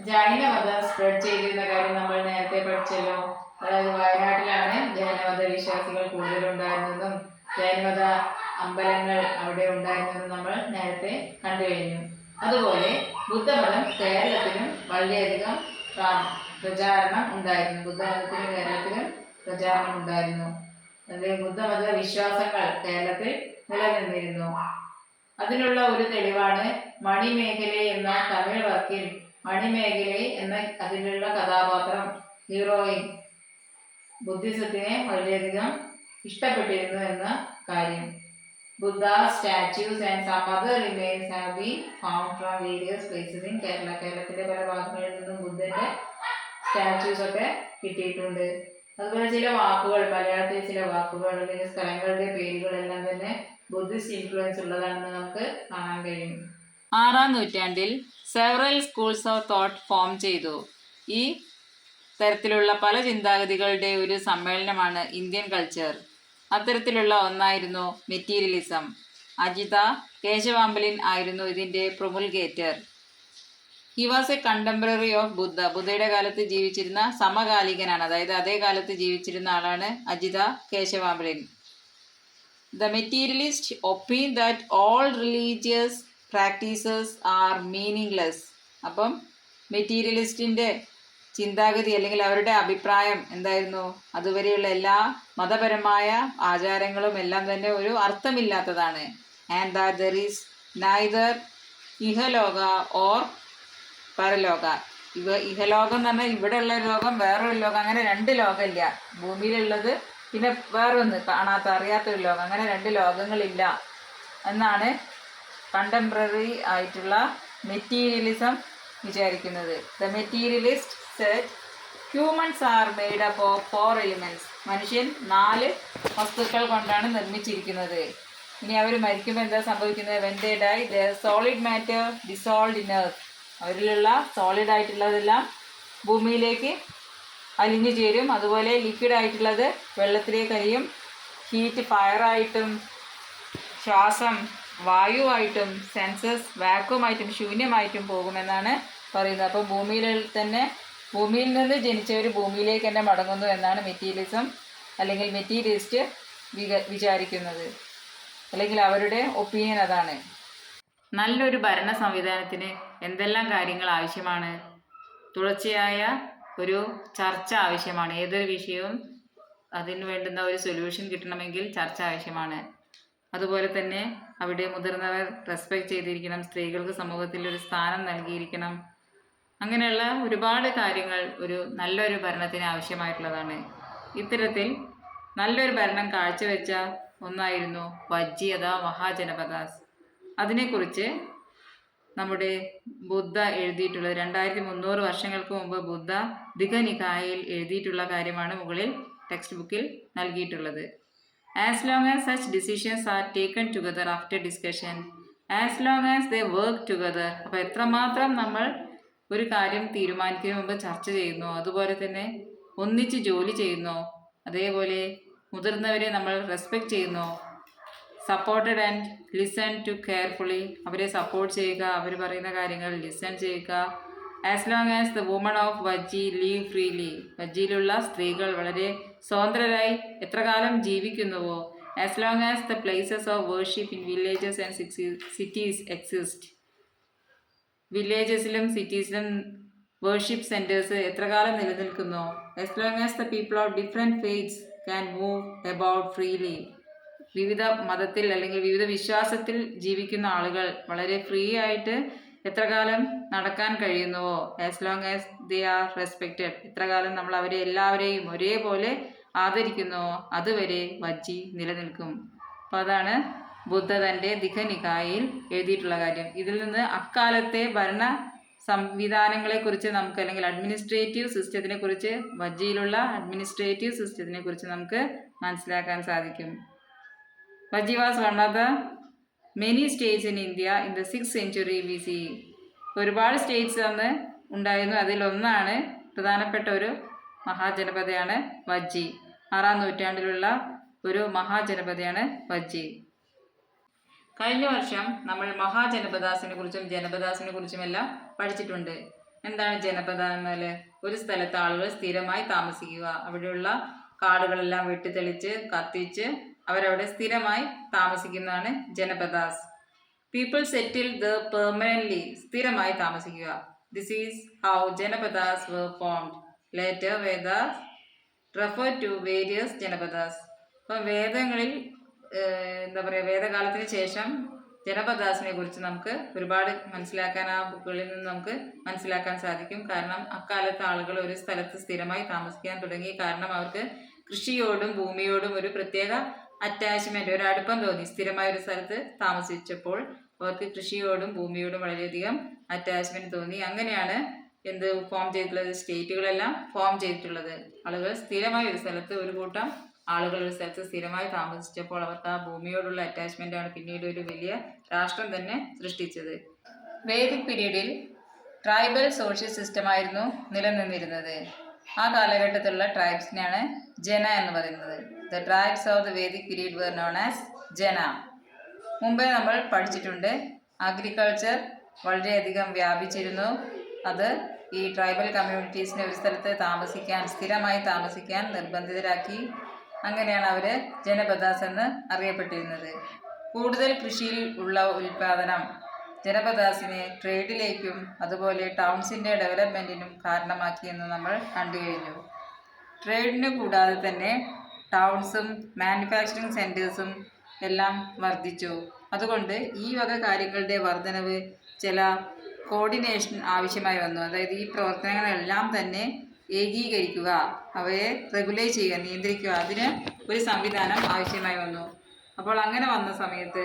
ജൈനമതം സ്പ്രെഡ് ചെയ്തിരുന്ന കാര്യം നമ്മൾ നേരത്തെ പഠിച്ചല്ലോ. അതായത് വയനാട്ടിലാണ് ജൈനമത വിശ്വാസികൾ കൂടുതലുണ്ടായിരുന്നതും ജൈനമത അമ്പലങ്ങൾ അവിടെ ഉണ്ടായിരുന്നതും നമ്മൾ നേരത്തെ കണ്ടു കഴിഞ്ഞു. അതുപോലെ ബുദ്ധമതം കേരളത്തിലും വളരെയധികം പ്രചാരണം ഉണ്ടായിരുന്നു. ബുദ്ധമതത്തിന് കേരളത്തിലും പ്രചാരണം ഉണ്ടായിരുന്നു. അതായത് ബുദ്ധമത വിശ്വാസങ്ങൾ കേരളത്തിൽ നിലനിന്നിരുന്നു. അതിനുള്ള ഒരു തെളിവാണ് മണിമേഖലൈ എന്ന തമിഴ് വർക്കിൽ മണിമേഖലൈ എന്ന അതിലുള്ള കഥാപാത്രം, ഹീറോയിൻ ബുദ്ധിസത്തിനെ വളരെയധികം ഇഷ്ടപ്പെട്ടിരുന്നു എന്ന കാര്യം. Buddha statues and some other remains have been found from various places in Kerala. കേരളത്തിലെ പല ഭാഗങ്ങളിൽ നിന്നും ബുദ്ധന്റെ സ്റ്റാച്യൂസ് ഒക്കെ കിട്ടിയിട്ടുണ്ട്. അതുപോലെ ചില വാക്കുകൾ, മലയാളത്തിലെ ചില വാക്കുകൾ അല്ലെങ്കിൽ സ്ഥലങ്ങളുടെ പേരുകളെല്ലാം തന്നെ ബുദ്ധിസ്റ്റ് ഇൻഫ്ലുവൻസ് ഉള്ളതാണെന്ന് നമുക്ക് കാണാൻ കഴിയും. 6-ാം നൂറ്റാണ്ടിൽ several schools of thought form ചെയ്തു. ഈ തരത്തിലുള്ള പല ചിന്താഗതികളുടെ ഒരു സമ്മേളനമാണ് ഇന്ത്യൻ കൾച്ചർ. അത്തരത്തിലുള്ള ഒന്നായിരുന്നു മെറ്റീരിയലിസം. അജിത കേശവാമ്പലിൻ ആയിരുന്നു ഇതിൻ്റെ promulgator. He was a contemporary of Buddha. ബുദ്ധയുടെ കാലത്ത് ജീവിച്ചിരുന്ന സമകാലികനാണ്, അതായത് അതേ കാലത്ത് ജീവിച്ചിരുന്ന ആളാണ് Ajita Keshakambalin. The materialist opine that all religious practices are meaningless. അപ്പം മെറ്റീരിയലിസ്റ്റിൻ്റെ ചിന്താഗതി അല്ലെങ്കിൽ അവരുടെ അഭിപ്രായം എന്തായിരുന്നു? അതുവരെയുള്ള എല്ലാ മതപരമായ ആചാരങ്ങളും എല്ലാം തന്നെ ഒരു അർത്ഥമില്ലാത്തതാണ്. And that there is neither Ihaloka or Paraloka. ഇഹലോകം എന്ന് പറഞ്ഞാൽ ഇവിടെയുള്ള ലോകം, വേറൊരു ലോകം, അങ്ങനെ രണ്ട് ലോകമില്ല. ഭൂമിയിലുള്ളത് പിന്നെ വേറൊന്ന് കാണാത്ത അറിയാത്തൊരു ലോകം, അങ്ങനെ രണ്ട് ലോകങ്ങളില്ല എന്നാണ് കണ്ടംപററി ആയിട്ടുള്ള മെറ്റീരിയലിസം വിചാരിക്കുന്നത്. The materialist said humans are made up of 4 elements. മനുഷ്യൻ 4 വസ്തുക്കൾ കൊണ്ടാണ് നിർമ്മിച്ചിരിക്കുന്നത്. ഇനി അവർ മരിക്കുമ്പോൾ എന്താ സംഭവിക്കുന്നത്? when they die their solid matter dissolved in earth. അവരിലുള്ള സോളിഡ് ആയിട്ടുള്ളതെല്ലാം ഭൂമിയിലേക്ക് അലിഞ്ഞു ചേരും. അതുപോലെ ലിക്വിഡ് ആയിട്ടുള്ളത് വെള്ളത്തിലേക്ക് അലിയും. ഹീറ്റ് ഫയറായിട്ടും, ശ്വാസം വായുവായിട്ടും, സെൻസസ് വാക്വമായിട്ടും ശൂന്യമായിട്ടും പോകുമെന്നാണ് പറയുന്നത്. അപ്പം ഭൂമിയിൽ നിന്ന് ജനിച്ചവർ ഭൂമിയിലേക്ക് തന്നെ മടങ്ങുന്നു എന്നാണ് മെറ്റീരിയലിസം അല്ലെങ്കിൽ മെറ്റീരിയലിസ്റ്റ് വിചാരിക്കുന്നത്, അല്ലെങ്കിൽ അവരുടെ ഒപ്പീനിയൻ അതാണ്. നല്ലൊരു ഭരണ സംവിധാനത്തിന് എന്തെല്ലാം കാര്യങ്ങൾ ആവശ്യമാണ്? തുടർച്ചയായ ഒരു ചർച്ച ആവശ്യമാണ്. ഏതൊരു വിഷയവും അതിന് വേണ്ടുന്ന ഒരു സൊല്യൂഷൻ കിട്ടണമെങ്കിൽ ചർച്ച ആവശ്യമാണ്. അതുപോലെ തന്നെ അവിടെ മുതിർന്നവർ റെസ്പെക്റ്റ് ചെയ്തിരിക്കണം, സ്ത്രീകൾക്ക് സമൂഹത്തിൽ ഒരു സ്ഥാനം നൽകിയിരിക്കണം. അങ്ങനെയുള്ള ഒരുപാട് കാര്യങ്ങൾ ഒരു നല്ലൊരു ഭരണത്തിന് ആവശ്യമായിട്ടുള്ളതാണ്. ഇത്തരത്തിൽ നല്ലൊരു ഭരണം കാഴ്ചവെച്ച ഒന്നായിരുന്നു വജ്ജിയത മഹാജനപദാസ്. അതിനെക്കുറിച്ച് നമ്മുടെ ബുദ്ധ എഴുതിയിട്ടുള്ളത് 2300 വർഷങ്ങൾക്ക് മുമ്പ് ബുദ്ധ ദിഗനികായയിൽ എഴുതിയിട്ടുള്ള കാര്യമാണ് മുകളിൽ ടെക്സ്റ്റ് ബുക്കിൽ നൽകിയിട്ടുള്ളത്. As long as such decisions are taken together after discussion, as long as they work together. അപ്പോൾ എത്രമാത്രം നമ്മൾ ഒരു കാര്യം തീരുമാനിക്കുന്നതിന് മുമ്പ് ചർച്ച ചെയ്യുന്നു, അതുപോലെ തന്നെ ഒന്നിച്ച് ജോലി ചെയ്യുന്നു, അതേപോലെ മുതിർന്നവരെ നമ്മൾ റെസ്പെക്റ്റ് ചെയ്യുന്നു, supported and listen to carefully, അവരെ സപ്പോർട്ട് ചെയ്യുക, അവർ പറയുന്ന കാര്യങ്ങൾ ലിസൺ ചെയ്യുക. As long as the woman of Vajji live freely, വജ്ജിയിലുള്ള സ്ത്രീകൾ വളരെ സ്വതന്ത്രരായി എത്ര കാലം ജീവിക്കുന്നുവോ. As long as the places of worship in villages and cities exist, വില്ലേജസിലും സിറ്റീസിലും വേർഷിപ്പ് സെൻറ്റേഴ്സ് എത്ര കാലം നിലനിൽക്കുന്നു. As long as the people of different faiths can move about freely, വിവിധ മതത്തിൽ അല്ലെങ്കിൽ വിവിധ വിശ്വാസത്തിൽ ജീവിക്കുന്ന ആളുകൾ വളരെ ഫ്രീ ആയിട്ട് എത്ര കാലം നടക്കാൻ കഴിയുന്നുവോ. As long as they are respected, എത്ര കാലം നമ്മൾ അവരെ എല്ലാവരെയും ഒരേപോലെ ആദരിക്കുന്നുവോ അതുവരെ വജ്ജി നിലനിൽക്കും. അപ്പോൾ അതാണ് ബുദ്ധ തൻ്റെ ദിഘനികായിൽ എഴുതിയിട്ടുള്ള കാര്യം. ഇതിൽ നിന്ന് അക്കാലത്തെ ഭരണ സംവിധാനങ്ങളെക്കുറിച്ച് നമുക്ക്, അല്ലെങ്കിൽ അഡ്മിനിസ്ട്രേറ്റീവ് സിസ്റ്റത്തിനെ കുറിച്ച്, വജ്ജിയിലുള്ള അഡ്മിനിസ്ട്രേറ്റീവ് സിസ്റ്റത്തിനെ കുറിച്ച് നമുക്ക് മനസ്സിലാക്കാൻ സാധിക്കും. Vajji was one of the many states in India in the 6th century BCE. ഒരുപാട് സ്റ്റേറ്റ്സ് അന്ന് ഉണ്ടായിരുന്നു. അതിലൊന്നാണ്, പ്രധാനപ്പെട്ട ഒരു മഹാജനപദയാണ് വജ്ജി. 6ാം നൂറ്റാണ്ടിലുള്ള ഒരു മഹാജനപദയാണ് വജ്ജി. കഴിഞ്ഞ വർഷം നമ്മൾ മഹാജനപദാസിനെ കുറിച്ചും ജനപദാസിനെ കുറിച്ചുമെല്ലാം പഠിച്ചിട്ടുണ്ട്. എന്താണ് ജനപദ എന്നാൽ? ഒരു സ്ഥലത്ത് ആളുകൾ സ്ഥിരമായി താമസിക്കുക, അവിടെയുള്ള കാടുകളെല്ലാം വെട്ടിത്തെളിച്ച് കത്തിച്ച് അവരവിടെ സ്ഥിരമായി താമസിക്കുന്നതാണ് Janapadas. People settle the permanently, സ്ഥിരമായി താമസിക്കുക. This is how Janapadas were formed. Later Vedas refer to various Janapadas. അപ്പം വേദങ്ങളിൽ എന്താ പറയുക, വേദകാലത്തിന് ശേഷം ജനപദാസിനെ കുറിച്ച് നമുക്ക് ഒരുപാട് മനസ്സിലാക്കാൻ, ആ ബുക്കുകളിൽ നിന്ന് നമുക്ക് മനസ്സിലാക്കാൻ സാധിക്കും. കാരണം അക്കാലത്ത് ആളുകൾ ഒരു സ്ഥലത്ത് സ്ഥിരമായി താമസിക്കാൻ തുടങ്ങി. കാരണം അവർക്ക് കൃഷിയോടും ഭൂമിയോടും ഒരു പ്രത്യേക അറ്റാച്ച്മെൻറ്റ്, ഒരു അടുപ്പം തോന്നി. സ്ഥിരമായ ഒരു സ്ഥലത്ത് താമസിച്ചപ്പോൾ അവർക്ക് കൃഷിയോടും ഭൂമിയോടും വളരെയധികം അറ്റാച്ച്മെൻറ്റ് തോന്നി. അങ്ങനെയാണ് ഫോം ചെയ്തിട്ടുള്ളത്, സ്റ്റേറ്റുകളെല്ലാം ഫോം ചെയ്തിട്ടുള്ളത്. ആളുകൾ സ്ഥിരമായ ഒരു സ്ഥലത്ത്, ഒരു കൂട്ടം ആളുകൾ ഒരു സ്ഥലത്ത് സ്ഥിരമായി താമസിച്ചപ്പോൾ അവർക്ക് ആ ഭൂമിയോടുള്ള അറ്റാച്ച്മെൻറ്റാണ് പിന്നീട് ഒരു വലിയ രാഷ്ട്രം തന്നെ സൃഷ്ടിച്ചത്. വേദിക് പീരീഡിൽ ട്രൈബൽ സോഷ്യൽ സിസ്റ്റമായിരുന്നു നിലനിന്നിരുന്നത്. ആ കാലഘട്ടത്തിലുള്ള ട്രൈബ്സിനെയാണ് ജന എന്ന് പറയുന്നത്. The tribes of the Vedic period were known as jana. മുമ്പേ നമ്മൾ പഠിച്ചിട്ടുണ്ട്, അഗ്രികൾച്ചർ വളരെയധികം വ്യാപിച്ചിരുന്നു. അത് ഈ ട്രൈബൽ കമ്മ്യൂണിറ്റീസിനെ ഒരു സ്ഥലത്ത് താമസിക്കാൻ, സ്ഥിരമായി താമസിക്കാൻ നിർബന്ധിതരാക്കി. അങ്ങനെയാണ് അവർ ജനപദാസ് എന്ന് അറിയപ്പെട്ടിരുന്നത്. കൂടുതൽ കൃഷിയിൽ ഉള്ള ഉൽപാദനം ജനപദാസിനെ ട്രേഡിലേക്കും അതുപോലെ ടൗൺസിൻ്റെ ഡെവലപ്മെൻറ്റിനും കാരണമാക്കിയെന്ന് നമ്മൾ കണ്ടു കഴിഞ്ഞു. ട്രേഡിന് കൂടാതെ തന്നെ ടൗൺസും മാനുഫാക്ചറിങ് സെൻറ്റേഴ്സും എല്ലാം വർദ്ധിച്ചു. അതുകൊണ്ട് ഈ വക കാര്യങ്ങളുടെ വർധനവ് ചില കോർഡിനേഷൻ ആവശ്യമായി വന്നു. അതായത് ഈ പ്രവർത്തനങ്ങളെല്ലാം തന്നെ ഏകീകരിക്കുക, അവയെ റെഗുലേറ്റ് ചെയ്യുക, നിയന്ത്രിക്കുക, അതിന് ഒരു സംവിധാനം ആവശ്യമായി വന്നു. അപ്പോൾ അങ്ങനെ വന്ന സമയത്ത്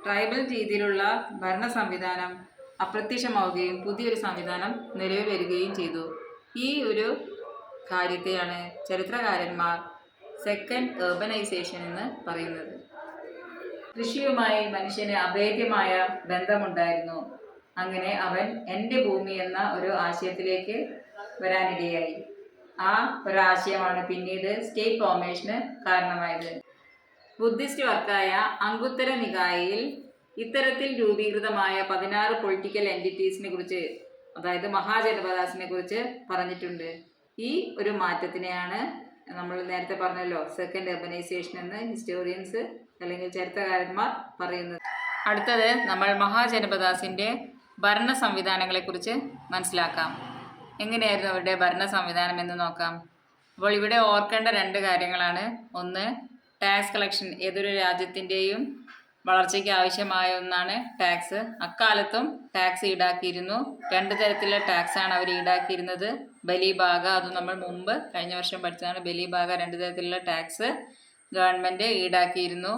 ട്രൈബൽ രീതിയിലുള്ള ഭരണ സംവിധാനം അപ്രത്യക്ഷമാവുകയും പുതിയൊരു സംവിധാനം നിലവിൽ വരികയും ചെയ്തു. ഈ ഒരു കാര്യത്തെയാണ് ചരിത്രകാരന്മാർ സെക്കൻഡ് urbanization എന്ന് പറയുന്നത്. കൃഷിയുമായി മനുഷ്യന് അഭേദ്യമായ ബന്ധമുണ്ടായിരുന്നു. അങ്ങനെ അവൻ എൻ്റെ ഭൂമി എന്ന ഒരു ആശയത്തിലേക്ക് വരാനിടയായി. ആ ഒരാശയമാണ് പിന്നീട് സ്റ്റേറ്റ് ഫോർമേഷന് കാരണമായത്. ബുദ്ധിസ്റ്റ് വർക്കായ അംഗുത്തര നികായയിൽ ഇത്തരത്തിൽ രൂപീകൃതമായ 16 പൊളിറ്റിക്കൽ എൻറ്റിറ്റീസിനെ കുറിച്ച്, അതായത് മഹാജനപദാസിനെ കുറിച്ച് പറഞ്ഞിട്ടുണ്ട്. ഈ ഒരു മാറ്റത്തിനെയാണ് നമ്മൾ നേരത്തെ പറഞ്ഞല്ലോ സെക്കൻഡ് urbanization എന്ന് ഹിസ്റ്റോറിയൻസ് അല്ലെങ്കിൽ ചരിത്രകാരന്മാർ പറയുന്നത്. അടുത്തത് നമ്മൾ മഹാജനപദാസിൻ്റെ ഭരണ സംവിധാനങ്ങളെക്കുറിച്ച് മനസ്സിലാക്കാം. എങ്ങനെയായിരുന്നു അവരുടെ ഭരണ സംവിധാനം എന്ന് നോക്കാം. അപ്പോൾ ഇവിടെ ഓർക്കേണ്ട 2 കാര്യങ്ങളാണ്. ഒന്ന്, ടാക്സ് കളക്ഷൻ. ഏതൊരു രാജ്യത്തിൻ്റെയും വളർച്ചയ്ക്ക് ആവശ്യമായ ഒന്നാണ് ടാക്സ്. അക്കാലത്തും ടാക്സ് ഈടാക്കിയിരുന്നു. 2 തരത്തിലുള്ള ടാക്സാണ് അവർ ഈടാക്കിയിരുന്നത്. ബലിഭാഗ, അത് നമ്മൾ മുമ്പ് കഴിഞ്ഞ വർഷം പഠിച്ചതാണ്. ബലിഭാഗ 2 തരത്തിലുള്ള ടാക്സ് ഗവൺമെൻറ് ഈടാക്കിയിരുന്നു.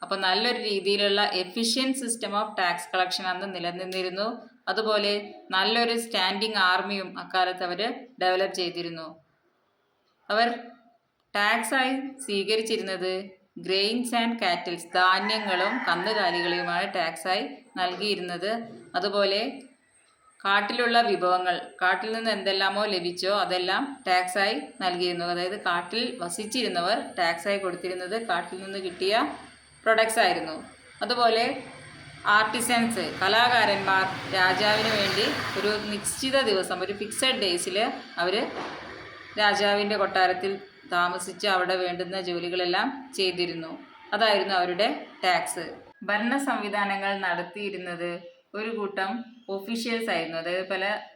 അപ്പോൾ നല്ലൊരു രീതിയിലുള്ള efficient system of tax collection അന്ന് നിലനിന്നിരുന്നു. അതുപോലെ നല്ലൊരു സ്റ്റാൻഡിങ് ആർമിയും അക്കാലത്ത് അവർ ഡെവലപ്പ് ചെയ്തിരുന്നു. അവർ ടാക്സായി സ്വീകരിച്ചിരുന്നത് ഗ്രെയിൻസ് ആൻഡ് കാറ്റിൽസ്, ധാന്യങ്ങളും കന്നുകാലികളെയുമാണ് ടാക്സായി നൽകിയിരുന്നത്. അതുപോലെ കാട്ടിലുള്ള വിഭവങ്ങൾ, കാട്ടിൽ നിന്ന് എന്തെല്ലാമോ ലഭിച്ചോ അതെല്ലാം ടാക്സായി നൽകിയിരുന്നു. അതായത് കാട്ടിൽ വസിച്ചിരുന്നവർ ടാക്സായി കൊടുത്തിരുന്നത് കാട്ടിൽ നിന്ന് കിട്ടിയ പ്രൊഡക്ട്സ് ആയിരുന്നു. അതുപോലെ ആർട്ടിസൻസ്, കലാകാരന്മാർ രാജാവിന് വേണ്ടി ഒരു നിശ്ചിത ദിവസം, ഒരു ഫിക്സഡ് ഡേയ്സിൽ അവർ രാജാവിൻ്റെ കൊട്ടാരത്തിൽ താമസിച്ച് അവിടെ വേണ്ടുന്ന ജോലികളെല്ലാം ചെയ്തിരുന്നു. അതായിരുന്നു അവരുടെ ടാക്സ്. ഭരണ സംവിധാനങ്ങൾ നടത്തിയിരുന്നത് ഒരു കൂട്ടം ഒഫീഷ്യൽസ് ആയിരുന്നു. അതായത്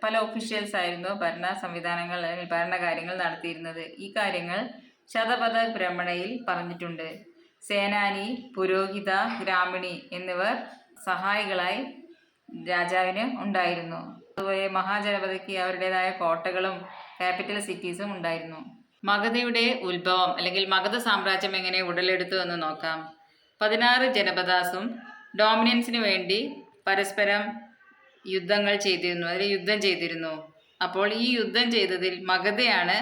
പല ഒഫീഷ്യൽസ് ആയിരുന്നു ഭരണ സംവിധാനങ്ങൾ അല്ലെങ്കിൽ ഭരണകാര്യങ്ങൾ നടത്തിയിരുന്നത്. ഈ കാര്യങ്ങൾ ശതപഥ ഭ്രമണയിൽ പറഞ്ഞിട്ടുണ്ട്. സേനാനി, പുരോഹിത, ഗ്രാമിണി എന്നിവർ സഹായികളായി രാജാവിന് ഉണ്ടായിരുന്നു. അതുപോലെ മഹാജനപദയ്ക്ക് അവരുടേതായ കോട്ടകളും ക്യാപിറ്റൽ സിറ്റീസും ഉണ്ടായിരുന്നു. മഗധയുടെ ഉത്ഭവം അല്ലെങ്കിൽ മഗധ സാമ്രാജ്യം എങ്ങനെ ഉടലെടുത്തു എന്ന് നോക്കാം. 16 ജനപദാസും ഡോമിനൻസിന് വേണ്ടി പരസ്പരം യുദ്ധം ചെയ്തിരുന്നു. അപ്പോൾ ഈ യുദ്ധം ചെയ്തതിൽ മഗധയാണ്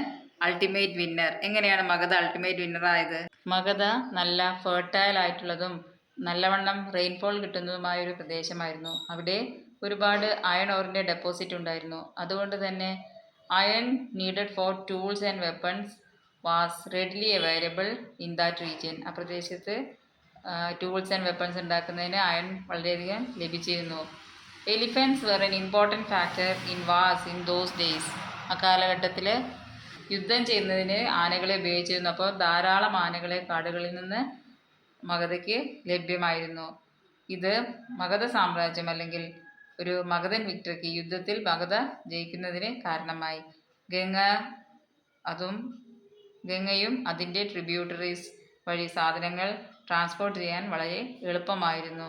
അൾട്ടിമേറ്റ് വിന്നർ. എങ്ങനെയാണ് മഗധ അൾട്ടിമേറ്റ് വിന്നർ ആയത്? മഗധ നല്ല ഫെർട്ടൈൽ ആയിട്ടുള്ളതും നല്ലവണ്ണം റെയിൻഫോൾ കിട്ടുന്നതുമായ ഒരു പ്രദേശമായിരുന്നു. അവിടെ ഒരുപാട് അയൺ ഓറിൻ്റെ ഡെപ്പോസിറ്റ് ഉണ്ടായിരുന്നു. അതുകൊണ്ട് തന്നെ iron needed for tools and weapons was readily available in that region. ആ പ്രദേശത്ത് ടൂൾസ് ആൻഡ് വെപ്പൺസ് ഉണ്ടാക്കുന്നതിന് അയൺ വളരെയധികം ലഭിച്ചിരുന്നു. Elephants were an important factor in wars in those days. ആ കാലഘട്ടത്തിൽ യുദ്ധം ചെയ്യുന്നതിന് ആനകളെ ഉപയോഗിച്ചിരുന്നു. അപ്പോൾ ധാരാളം ആനകളെ കാടുകളിൽ നിന്ന് മഗധയ്ക്ക് ലഭ്യമായിരുന്നു. ഇത് മഗധ സാമ്രാജ്യം അല്ലെങ്കിൽ ഒരു മഗധൻ വിക്ടറിക്ക്, യുദ്ധത്തിൽ മഗധ ജയിക്കുന്നതിന് കാരണമായി. ഗംഗയും അതിൻ്റെ ട്രിബ്യൂട്ടറീസ് വഴി സാധനങ്ങൾ ട്രാൻസ്പോർട്ട് ചെയ്യാൻ വളരെ എളുപ്പമായിരുന്നു.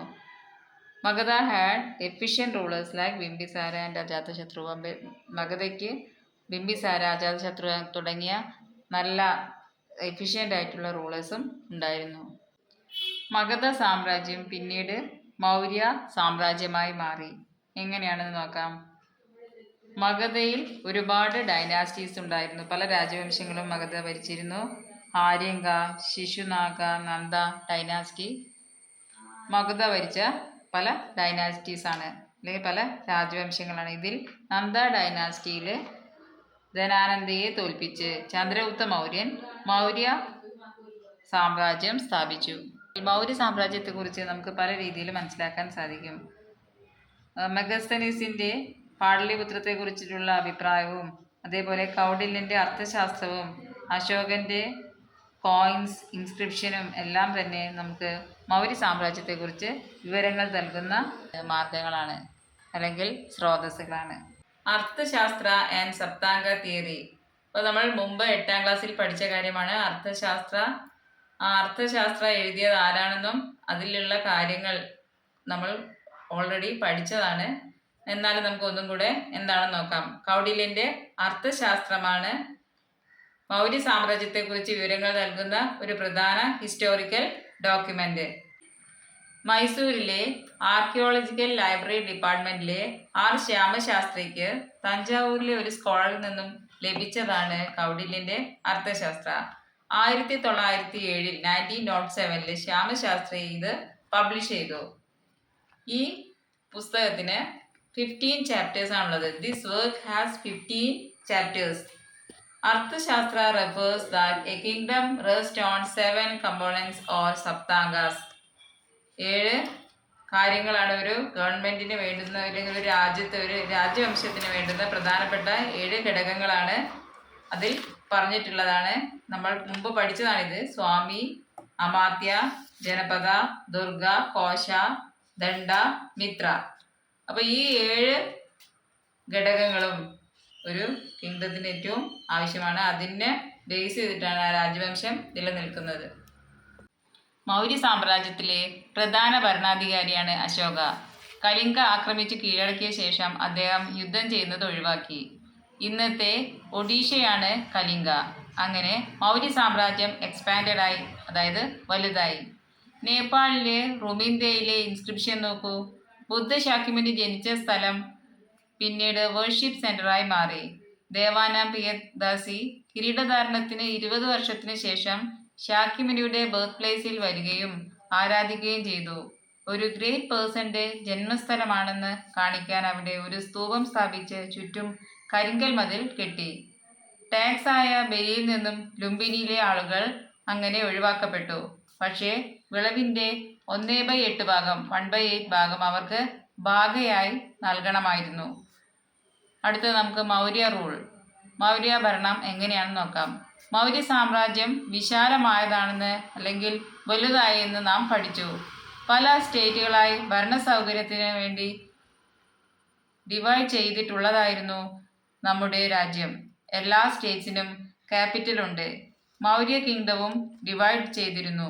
Magadha had efficient rulers like Bimbisara and Ajatashatru. മഗധയ്ക്ക് ബിംബിസാര, അജാതശത്രു തുടങ്ങിയ നല്ല എഫിഷ്യൻ്റ് ആയിട്ടുള്ള റൂളേഴ്സും ഉണ്ടായിരുന്നു. മഗധ സാമ്രാജ്യം പിന്നീട് മൗര്യ സാമ്രാജ്യമായി മാറി. എങ്ങനെയാണെന്ന് നോക്കാം. മഗധയിൽ ഒരുപാട് ഡൈനാസ്റ്റീസ് ഉണ്ടായിരുന്നു. പല രാജവംശങ്ങളും മഗധ ഭരിച്ചിരുന്നു. ആര്യങ്ക, ശിശുനാഗ, നന്ദ ഡൈനാസ്റ്റി മഗധ ഭരിച്ച പല ഡൈനാസ്റ്റീസാണ് അല്ലെങ്കിൽ പല രാജവംശങ്ങളാണ്. ഇതിൽ നന്ദ ഡൈനാസ്റ്റിയിൽ ധനാനന്ദയെ തോൽപ്പിച്ച് ചന്ദ്രഗുപ്ത മൗര്യൻ മൗര്യ സാമ്രാജ്യം സ്ഥാപിച്ചു. മൗര്യ സാമ്രാജ്യത്തെക്കുറിച്ച് നമുക്ക് പല രീതിയിൽ മനസ്സിലാക്കാൻ സാധിക്കും. മെഗസ്തനീസിൻ്റെ പാടലിപുത്രത്തെക്കുറിച്ചിട്ടുള്ള അഭിപ്രായവും അതേപോലെ കൗടില്യൻ്റെ അർത്ഥശാസ്ത്രവും അശോകൻ്റെ കോയിൻസ്, ഇൻസ്ക്രിപ്ഷനും എല്ലാം തന്നെ നമുക്ക് മൗര്യ സാമ്രാജ്യത്തെക്കുറിച്ച് വിവരങ്ങൾ നൽകുന്ന മാർഗങ്ങളാണ് അല്ലെങ്കിൽ സ്രോതസ്സുകളാണ്. Arthashastra and സപ്താംഗ theory. അപ്പോൾ നമ്മൾ മുമ്പ് 8ാം ക്ലാസ്സിൽ പഠിച്ച കാര്യമാണ് അർത്ഥശാസ്ത്ര. ആ അർത്ഥശാസ്ത്ര എഴുതിയത് ആരാണെന്നും അതിലുള്ള കാര്യങ്ങൾ നമ്മൾ ഓൾറെഡി പഠിച്ചതാണ്. എന്നാലും നമുക്ക് ഒന്നും കൂടെ എന്താണെന്ന് നോക്കാം. കൗടില്യൻ്റെ അർത്ഥശാസ്ത്രമാണ് മൗര്യ സാമ്രാജ്യത്തെക്കുറിച്ച് വിവരങ്ങൾ നൽകുന്ന ഒരു പ്രധാന ഹിസ്റ്റോറിക്കൽ ഡോക്യുമെൻ്റ്. മൈസൂരിലെ ആർക്കിയോളജിക്കൽ ലൈബ്രറി ഡിപ്പാർട്ട്മെൻറ്റിലെ ആർ ശ്യാമശാസ്ത്രിക്ക് തഞ്ചാവൂരിലെ ഒരു സ്കോളറിൽ നിന്നും ലഭിച്ചതാണ് കൗടില്യൻ്റെ അർത്ഥശാസ്ത്ര. 1907 1907 ശ്യാമശാസ്ത്രി ഇത് പബ്ലിഷ് ചെയ്തു. ഈ പുസ്തകത്തിന് 15 ചാപ്റ്റേഴ്സ് ആണുള്ളത്. This work has 15 chapters. Arthashastra refers that a kingdom rest on 7 components or Saptangas. 7 കാര്യങ്ങളാണ് ഒരു ഗവൺമെൻറ്റിന് വേണ്ടുന്ന അല്ലെങ്കിൽ ഒരു രാജ്യത്ത് ഒരു രാജ്യവംശത്തിന് വേണ്ടുന്ന പ്രധാനപ്പെട്ട 7 ഘടകങ്ങളാണ് അതിൽ പറഞ്ഞിട്ടുള്ളതാണ്. നമ്മൾ മുമ്പ് പഠിച്ചതാണിത്. സ്വാമി, അമാത്യ, ജനപദ, ദുർഗ, കോശ, ദണ്ഡ, മിത്ര. അപ്പോൾ ഈ 7 ഘടകങ്ങളും ഒരു കിങ്ഡത്തിന് ഏറ്റവും ആവശ്യമാണ്. അതിനെ ബേസ് ചെയ്തിട്ടാണ് ആ രാജവംശം നിലനിൽക്കുന്നത്. മൗര്യ സാമ്രാജ്യത്തിലെ പ്രധാന ഭരണാധികാരിയാണ് അശോക. കലിംഗ ആക്രമിച്ച് കീഴടക്കിയ ശേഷം അദ്ദേഹം യുദ്ധം ചെയ്യുന്നത് ഒഴിവാക്കി. ഇന്നത്തെ ഒഡീഷയാണ് കലിംഗ. അങ്ങനെ മൗര്യ സാമ്രാജ്യം എക്സ്പാൻഡഡ് ആയി, അതായത് വലുതായി. നേപ്പാളിലെ റുമിന്ദയിലെ ഇൻസ്ക്രിപ്ഷൻ നോക്കൂ. ബുദ്ധശാക്യമുനി ജനിച്ച സ്ഥലം പിന്നീട് വേർഷിപ്പ് സെൻ്ററായി മാറി. ദേവാനാം പിയദാസി കിരീടധാരണത്തിന് 20 വർഷത്തിന് ശേഷം ശാക്യമുനിയുടെ ബർത്ത് പ്ലേസിൽ വരികയും ആരാധിക്കുകയും ചെയ്തു. ഒരു ഗ്രേറ്റ് പേഴ്സന്റെ ജന്മസ്ഥലമാണെന്ന് കാണിക്കാൻ അവിടെ ഒരു സ്തൂപം സ്ഥാപിച്ച് ചുറ്റും കരിങ്കൽ മതിൽ കെട്ടി. ടാക്സ് ആയ ബലിയിൽ നിന്നും ലുംബിനിയിലെ ആളുകൾ അങ്ങനെ ഒഴിവാക്കപ്പെട്ടു. പക്ഷേ വിളവിന്റെ 1/8 ഭാഗം 1/8 ഭാഗം അവർക്ക് ഭാഗയായി നൽകണമായിരുന്നു. അടുത്തത് നമുക്ക് മൗര്യ റൂൾ. മൗര്യ ഭരണം എങ്ങനെയാണെന്ന് നോക്കാം. മൗര്യ സാമ്രാജ്യം വിശാലമായതാണെന്ന് അല്ലെങ്കിൽ വലുതായി എന്ന് നാം പഠിച്ചു. പല സ്റ്റേറ്റുകളായി ഭരണ സൗകര്യത്തിന് വേണ്ടി ഡിവൈഡ് ചെയ്തിട്ടുള്ളതായിരുന്നു നമ്മുടെ രാജ്യം. എല്ലാ സ്റ്റേറ്റ്സിനും ക്യാപിറ്റൽ ഉണ്ട്. മൗര്യ കിങ്ഡവും ഡിവൈഡ് ചെയ്തിരുന്നു.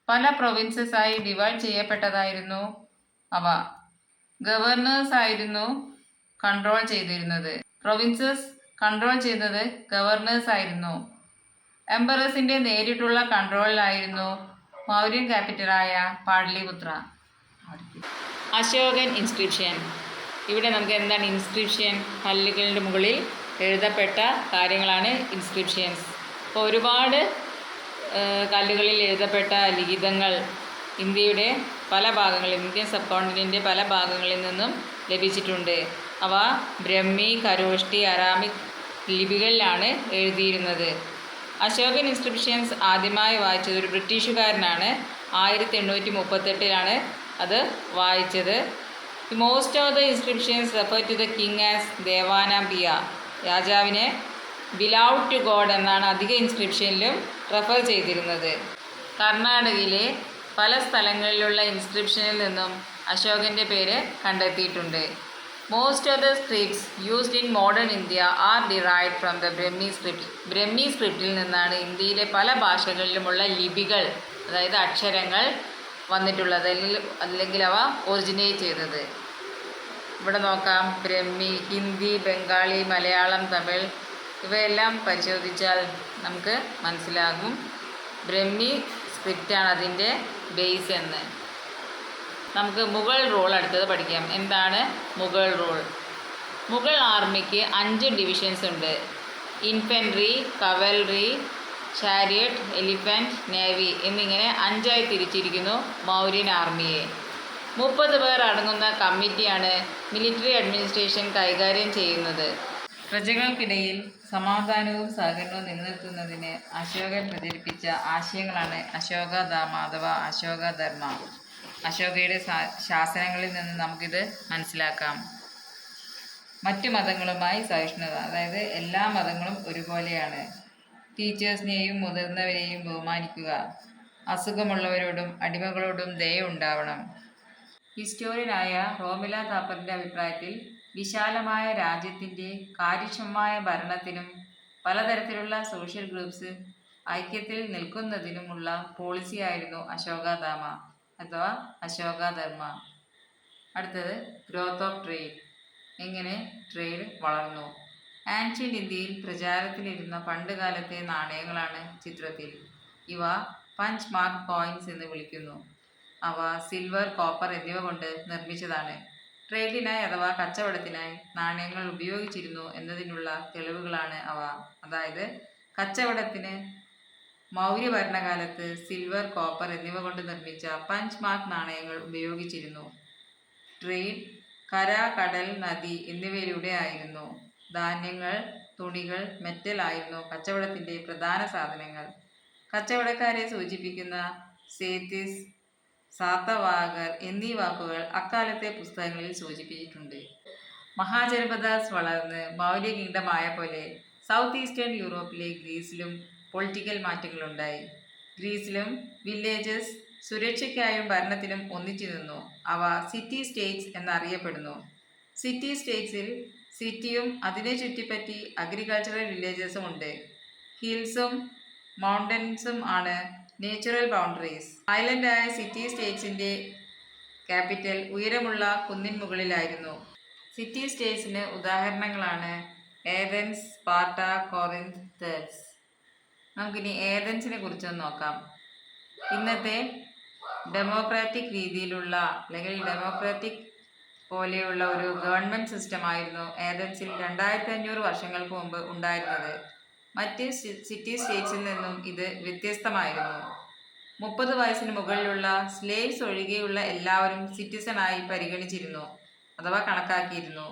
പല പ്രൊവിൻസസ് ആയി ഡിവൈഡ് ചെയ്യപ്പെട്ടതായിരുന്നു അവ. ഗവർണേഴ്സ് ആയിരുന്നു കൺട്രോൾ ചെയ്തിരുന്നത്. പ്രൊവിൻസസ് കൺട്രോൾ ചെയ്തത് ഗവർണേഴ്സ് ആയിരുന്നു. എംപറസിന്റെ നേരിട്ടുള്ള കൺട്രോളിലായിരുന്നു മൗര്യൻ ക്യാപിറ്റലായ പാടലിപുത്ര. അശോകൻ ഇൻസ്ക്രിപ്ഷൻ. ഇവിടെ നമുക്ക് എന്താണ് ഇൻസ്ക്രിപ്ഷൻ? കല്ലുകളുടെ മുകളിൽ എഴുതപ്പെട്ട കാര്യങ്ങളാണ് ഇൻസ്ക്രിപ്ഷൻസ്. അപ്പോൾ ഒരുപാട് കല്ലുകളിൽ എഴുതപ്പെട്ട ലിഖിതങ്ങൾ ഇന്ത്യയുടെ പല ഭാഗങ്ങളിൽ, ഇന്ത്യൻ സബ് കോണ്ടിനെൻ്റിൻ്റെ പല ഭാഗങ്ങളിൽ നിന്നും ലഭിച്ചിട്ടുണ്ട്. അവ ബ്രഹ്മി, ഖരോഷ്ടി, അരാമിക് ലിപികളിലാണ് എഴുതിയിരുന്നത്. അശോകൻ ഇൻസ്ക്രിപ്ഷൻസ് ആദ്യമായി വായിച്ചത് ഒരു ബ്രിട്ടീഷുകാരനാണ്. 1838 അത് വായിച്ചത്. Most of the inscriptions refer to the king as Devanampiya. രാജാവിനെ ബിലൗഡ് ടു ഗോഡ് എന്നാണ് അധിക ഇൻസ്ക്രിപ്ഷനിലും റെഫർ ചെയ്തിരുന്നത്. കർണാടകയിലെ പല സ്ഥലങ്ങളിലുള്ള ഇൻസ്ക്രിപ്ഷനിൽ നിന്നും അശോകൻ്റെ പേര് കണ്ടെത്തിയിട്ടുണ്ട്. Most of the scripts used in modern India are derived from the Brahmi script. Brahmi സ്ക്രിപ്റ്റിൽ നിന്നാണ് ഇന്ത്യയിലെ പല ഭാഷകളിലുമുള്ള ലിപികൾ, അതായത് അക്ഷരങ്ങൾ വന്നിട്ടുള്ളത്, അല്ലെങ്കിൽ അവ ഒറിജിനേറ്റ് ചെയ്തത്. ഇവിടെ നോക്കാം, ബ്രഹ്മി, ഹിന്ദി, ബംഗാളി, മലയാളം, തമിഴ് ഇവയെല്ലാം പരിശോധിച്ചാൽ നമുക്ക് മനസ്സിലാകും ബ്രഹ്മി സ്ക്രിപ്റ്റാണ് അതിൻ്റെ ബേസ് എന്ന്. നമുക്ക് മുഗൾ റൂൾ അടുത്തത് പഠിക്കാം. എന്താണ് മുഗൾ റൂൾ? മുഗൾ ആർമിക്ക് 5 ഡിവിഷൻസ് ഉണ്ട്. ഇൻഫൻട്രി, കവൽറി, ചാരിയറ്റ്, എലിഫൻറ്റ്, നേവി എന്നിങ്ങനെ 5 ആയി തിരിച്ചിരിക്കുന്നു മൗര്യൻ ആർമിയെ. 30 പേർ അടങ്ങുന്ന കമ്മിറ്റിയാണ് മിലിറ്ററി അഡ്മിനിസ്ട്രേഷൻ കൈകാര്യം ചെയ്യുന്നത്. പ്രജകൾക്കിടയിൽ സമാധാനവും സഹകരണവും നിലനിർത്തുന്നതിന് അശോകൻ പ്രചരിപ്പിച്ച ആശയങ്ങളാണ് അശോകധാമ അഥവാ അശോകധർമ്മ. അശോകയുടെ ശാസനങ്ങളിൽ നിന്ന് നമുക്കിത് മനസ്സിലാക്കാം. മറ്റു മതങ്ങളുമായി സഹിഷ്ണുത, അതായത് എല്ലാ മതങ്ങളും ഒരുപോലെയാണ്. ടീച്ചേഴ്സിനെയും മുതിർന്നവരെയും ബഹുമാനിക്കുക. അസുഖമുള്ളവരോടും അടിമകളോടും ദയ ഉണ്ടാവണം. ഹിസ്റ്റോറിയനായ റോമില താപ്പറിൻ്റെ അഭിപ്രായത്തിൽ വിശാലമായ രാജ്യത്തിൻ്റെ കാര്യക്ഷമമായ ഭരണത്തിനും പലതരത്തിലുള്ള സോഷ്യൽ ഗ്രൂപ്പ്സ് ഐക്യത്തിൽ നിൽക്കുന്നതിനുമുള്ള പോളിസിയായിരുന്നു അശോകധാമ അഥവാ അശോകധർമ്മ. അടുത്തത് ഗ്രോത്ത് ഓഫ് ട്രേഡ്. എങ്ങനെ ട്രേഡ് വളർന്നു? ആൻഷ്യൻ്റ് ഇന്ത്യയിൽ പ്രചാരത്തിലിരുന്ന പണ്ടുകാലത്തെ നാണയങ്ങളാണ് ചിത്രത്തിൽ. ഇവ പഞ്ച് മാർക്ക് കോയിൻസ് എന്ന് വിളിക്കുന്നു. അവ സിൽവർ, കോപ്പർ എന്നിവ കൊണ്ട് നിർമ്മിച്ചതാണ്. ട്രേഡിനായി അഥവാ കച്ചവടത്തിനായി നാണയങ്ങൾ ഉപയോഗിച്ചിരുന്നു എന്നതിനുള്ള തെളിവുകളാണ് അവ. അതായത് കച്ചവടത്തിന് മൗര്യ ഭരണകാലത്ത് സിൽവർ, കോപ്പർ എന്നിവ കൊണ്ട് നിർമ്മിച്ച പഞ്ച് മാർക്ക് നാണയങ്ങൾ ഉപയോഗിച്ചിരുന്നു. ട്രേഡ് കര, കടൽ, നദി എന്നിവയിലൂടെ ആയിരുന്നു. ധാന്യങ്ങൾ, തുണികൾ, മെറ്റൽ ആയിരുന്നു കച്ചവടത്തിൻ്റെ പ്രധാന സാധനങ്ങൾ. കച്ചവടക്കാരെ സൂചിപ്പിക്കുന്ന സേത്തിസ്, സാത്തവാഹകർ എന്നീ വാക്കുകൾ അക്കാലത്തെ പുസ്തകങ്ങളിൽ സൂചിപ്പിച്ചിട്ടുണ്ട്. മഹാജനപദാസ് വളർന്ന് മൗര്യ കിങ്ഡം ആയ പോലെ സൗത്ത് ഈസ്റ്റേൺ യൂറോപ്പിലെ ഗ്രീസിലും പൊളിറ്റിക്കൽ മാറ്റങ്ങളുണ്ടായി. ഗ്രീസിലും വില്ലേജസ് സുരക്ഷയ്ക്കായും ഭരണത്തിനും ഒന്നിച്ചു നിന്നു. അവ സിറ്റി സ്റ്റേറ്റ്സ് എന്നറിയപ്പെടുന്നു. സിറ്റി സ്റ്റേറ്റ്സിൽ സിറ്റിയും അതിനെ ചുറ്റിപ്പറ്റി അഗ്രികൾച്ചറൽ വില്ലേജസും ഉണ്ട്. ഹിൽസും മൗണ്ടൻസും ആണ് നേച്ചുറൽ ബൗണ്ടറീസ്. ഐലൻഡായ സിറ്റി സ്റ്റേറ്റ്സിൻ്റെ ക്യാപിറ്റൽ ഉയരമുള്ള കുന്നിൻ മുകളിലായിരുന്നു. സിറ്റി സ്റ്റേറ്റ്സിന് ഉദാഹരണങ്ങളാണ് ഏഥൻസ്, സ്പാർട്ട, കോറിന്ത്, തെബ്സ്. നമുക്കിനി ഏഥൻസിനെ കുറിച്ചൊന്ന് നോക്കാം. ഇന്നത്തെ ഡെമോക്രാറ്റിക് രീതിയിലുള്ള അല്ലെങ്കിൽ ഡെമോക്രാറ്റിക് പോലെയുള്ള ഒരു ഗവൺമെൻറ് സിസ്റ്റമായിരുന്നു ഏഥൻസിൽ 2500 വർഷങ്ങൾക്ക് മുമ്പ് ഉണ്ടായിരുന്നത്. മറ്റ് സിറ്റി സ്റ്റേറ്റ്സിൽ നിന്നും ഇത് വ്യത്യസ്തമായിരുന്നു. 30 വയസ്സിന് മുകളിലുള്ള സ്ലേവ്സ് ഒഴികെയുള്ള എല്ലാവരും സിറ്റിസണായി പരിഗണിച്ചിരുന്നു അഥവാ കണക്കാക്കിയിരുന്നു.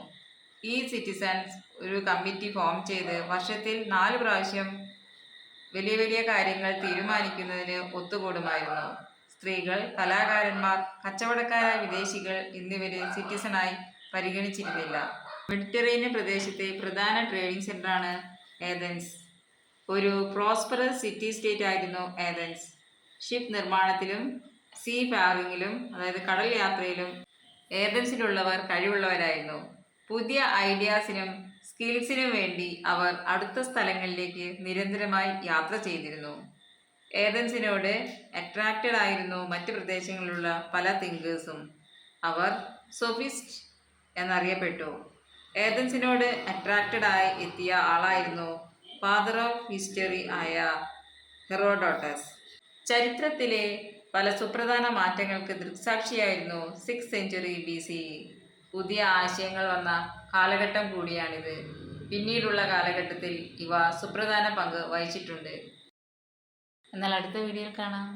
ഈ സിറ്റിസൺസ് ഒരു കമ്മിറ്റി ഫോം ചെയ്ത് വർഷത്തിൽ 4 പ്രാവശ്യം വലിയ വലിയ കാര്യങ്ങൾ തീരുമാനിക്കുന്നതിന് ഒത്തുകൂടുമായിരുന്നു. സ്ത്രീകൾ, കലാകാരന്മാർ, കച്ചവടക്കാരായ വിദേശികൾ എന്നിവരെ സിറ്റിസണായി പരിഗണിച്ചിരുന്നില്ല. മെഡിറ്ററേനിയൻ പ്രദേശത്തെ പ്രധാന ട്രേഡിംഗ് സെന്ററാണ് ഏഥൻസ്. ഒരു പ്രോസ്പെറസ് സിറ്റി സ്റ്റേറ്റ് ആയിരുന്നു ഏഥൻസ്. ഷിപ്പ് നിർമ്മാണത്തിലും സീ ഫാറിങ്ങിലും അതായത് കടൽ യാത്രയിലും ഏഥൻസിലുള്ളവർ കഴിവുള്ളവരായിരുന്നു. പുതിയ ഐഡിയാസിനും സ്കിൽസിനും വേണ്ടി അവർ അടുത്ത സ്ഥലങ്ങളിലേക്ക് നിരന്തരമായി യാത്ര ചെയ്തിരുന്നു. ഏഥൻസിനോട് അട്രാക്റ്റഡ് ആയിരുന്നു മറ്റ് പ്രദേശങ്ങളിലുള്ള പല തിങ്കേഴ്സും. അവർ സോഫിസ്റ്റ് എന്നറിയപ്പെട്ടു. ഏഥൻസിനോട് അട്രാക്റ്റഡ് ആയി എത്തിയ ആളായിരുന്നു ഫാദർ ഓഫ് ഹിസ്റ്ററി ആയ ഹെറോഡോട്ടസ്. ചരിത്രത്തിലെ പല സുപ്രധാന മാറ്റങ്ങൾക്ക് ദൃക്സാക്ഷിയായിരുന്നു 6th century BCE. പുതിയ ആശയങ്ങൾ വന്ന കാലഘട്ടം കൂടിയാണിത്. പിന്നീടുള്ള കാലഘട്ടത്തിൽ ഇവ സുപ്രധാന പങ്ക് വഹിച്ചിട്ടുണ്ട്. എന്നാൽ അടുത്ത വീഡിയോയിൽ കാണാം.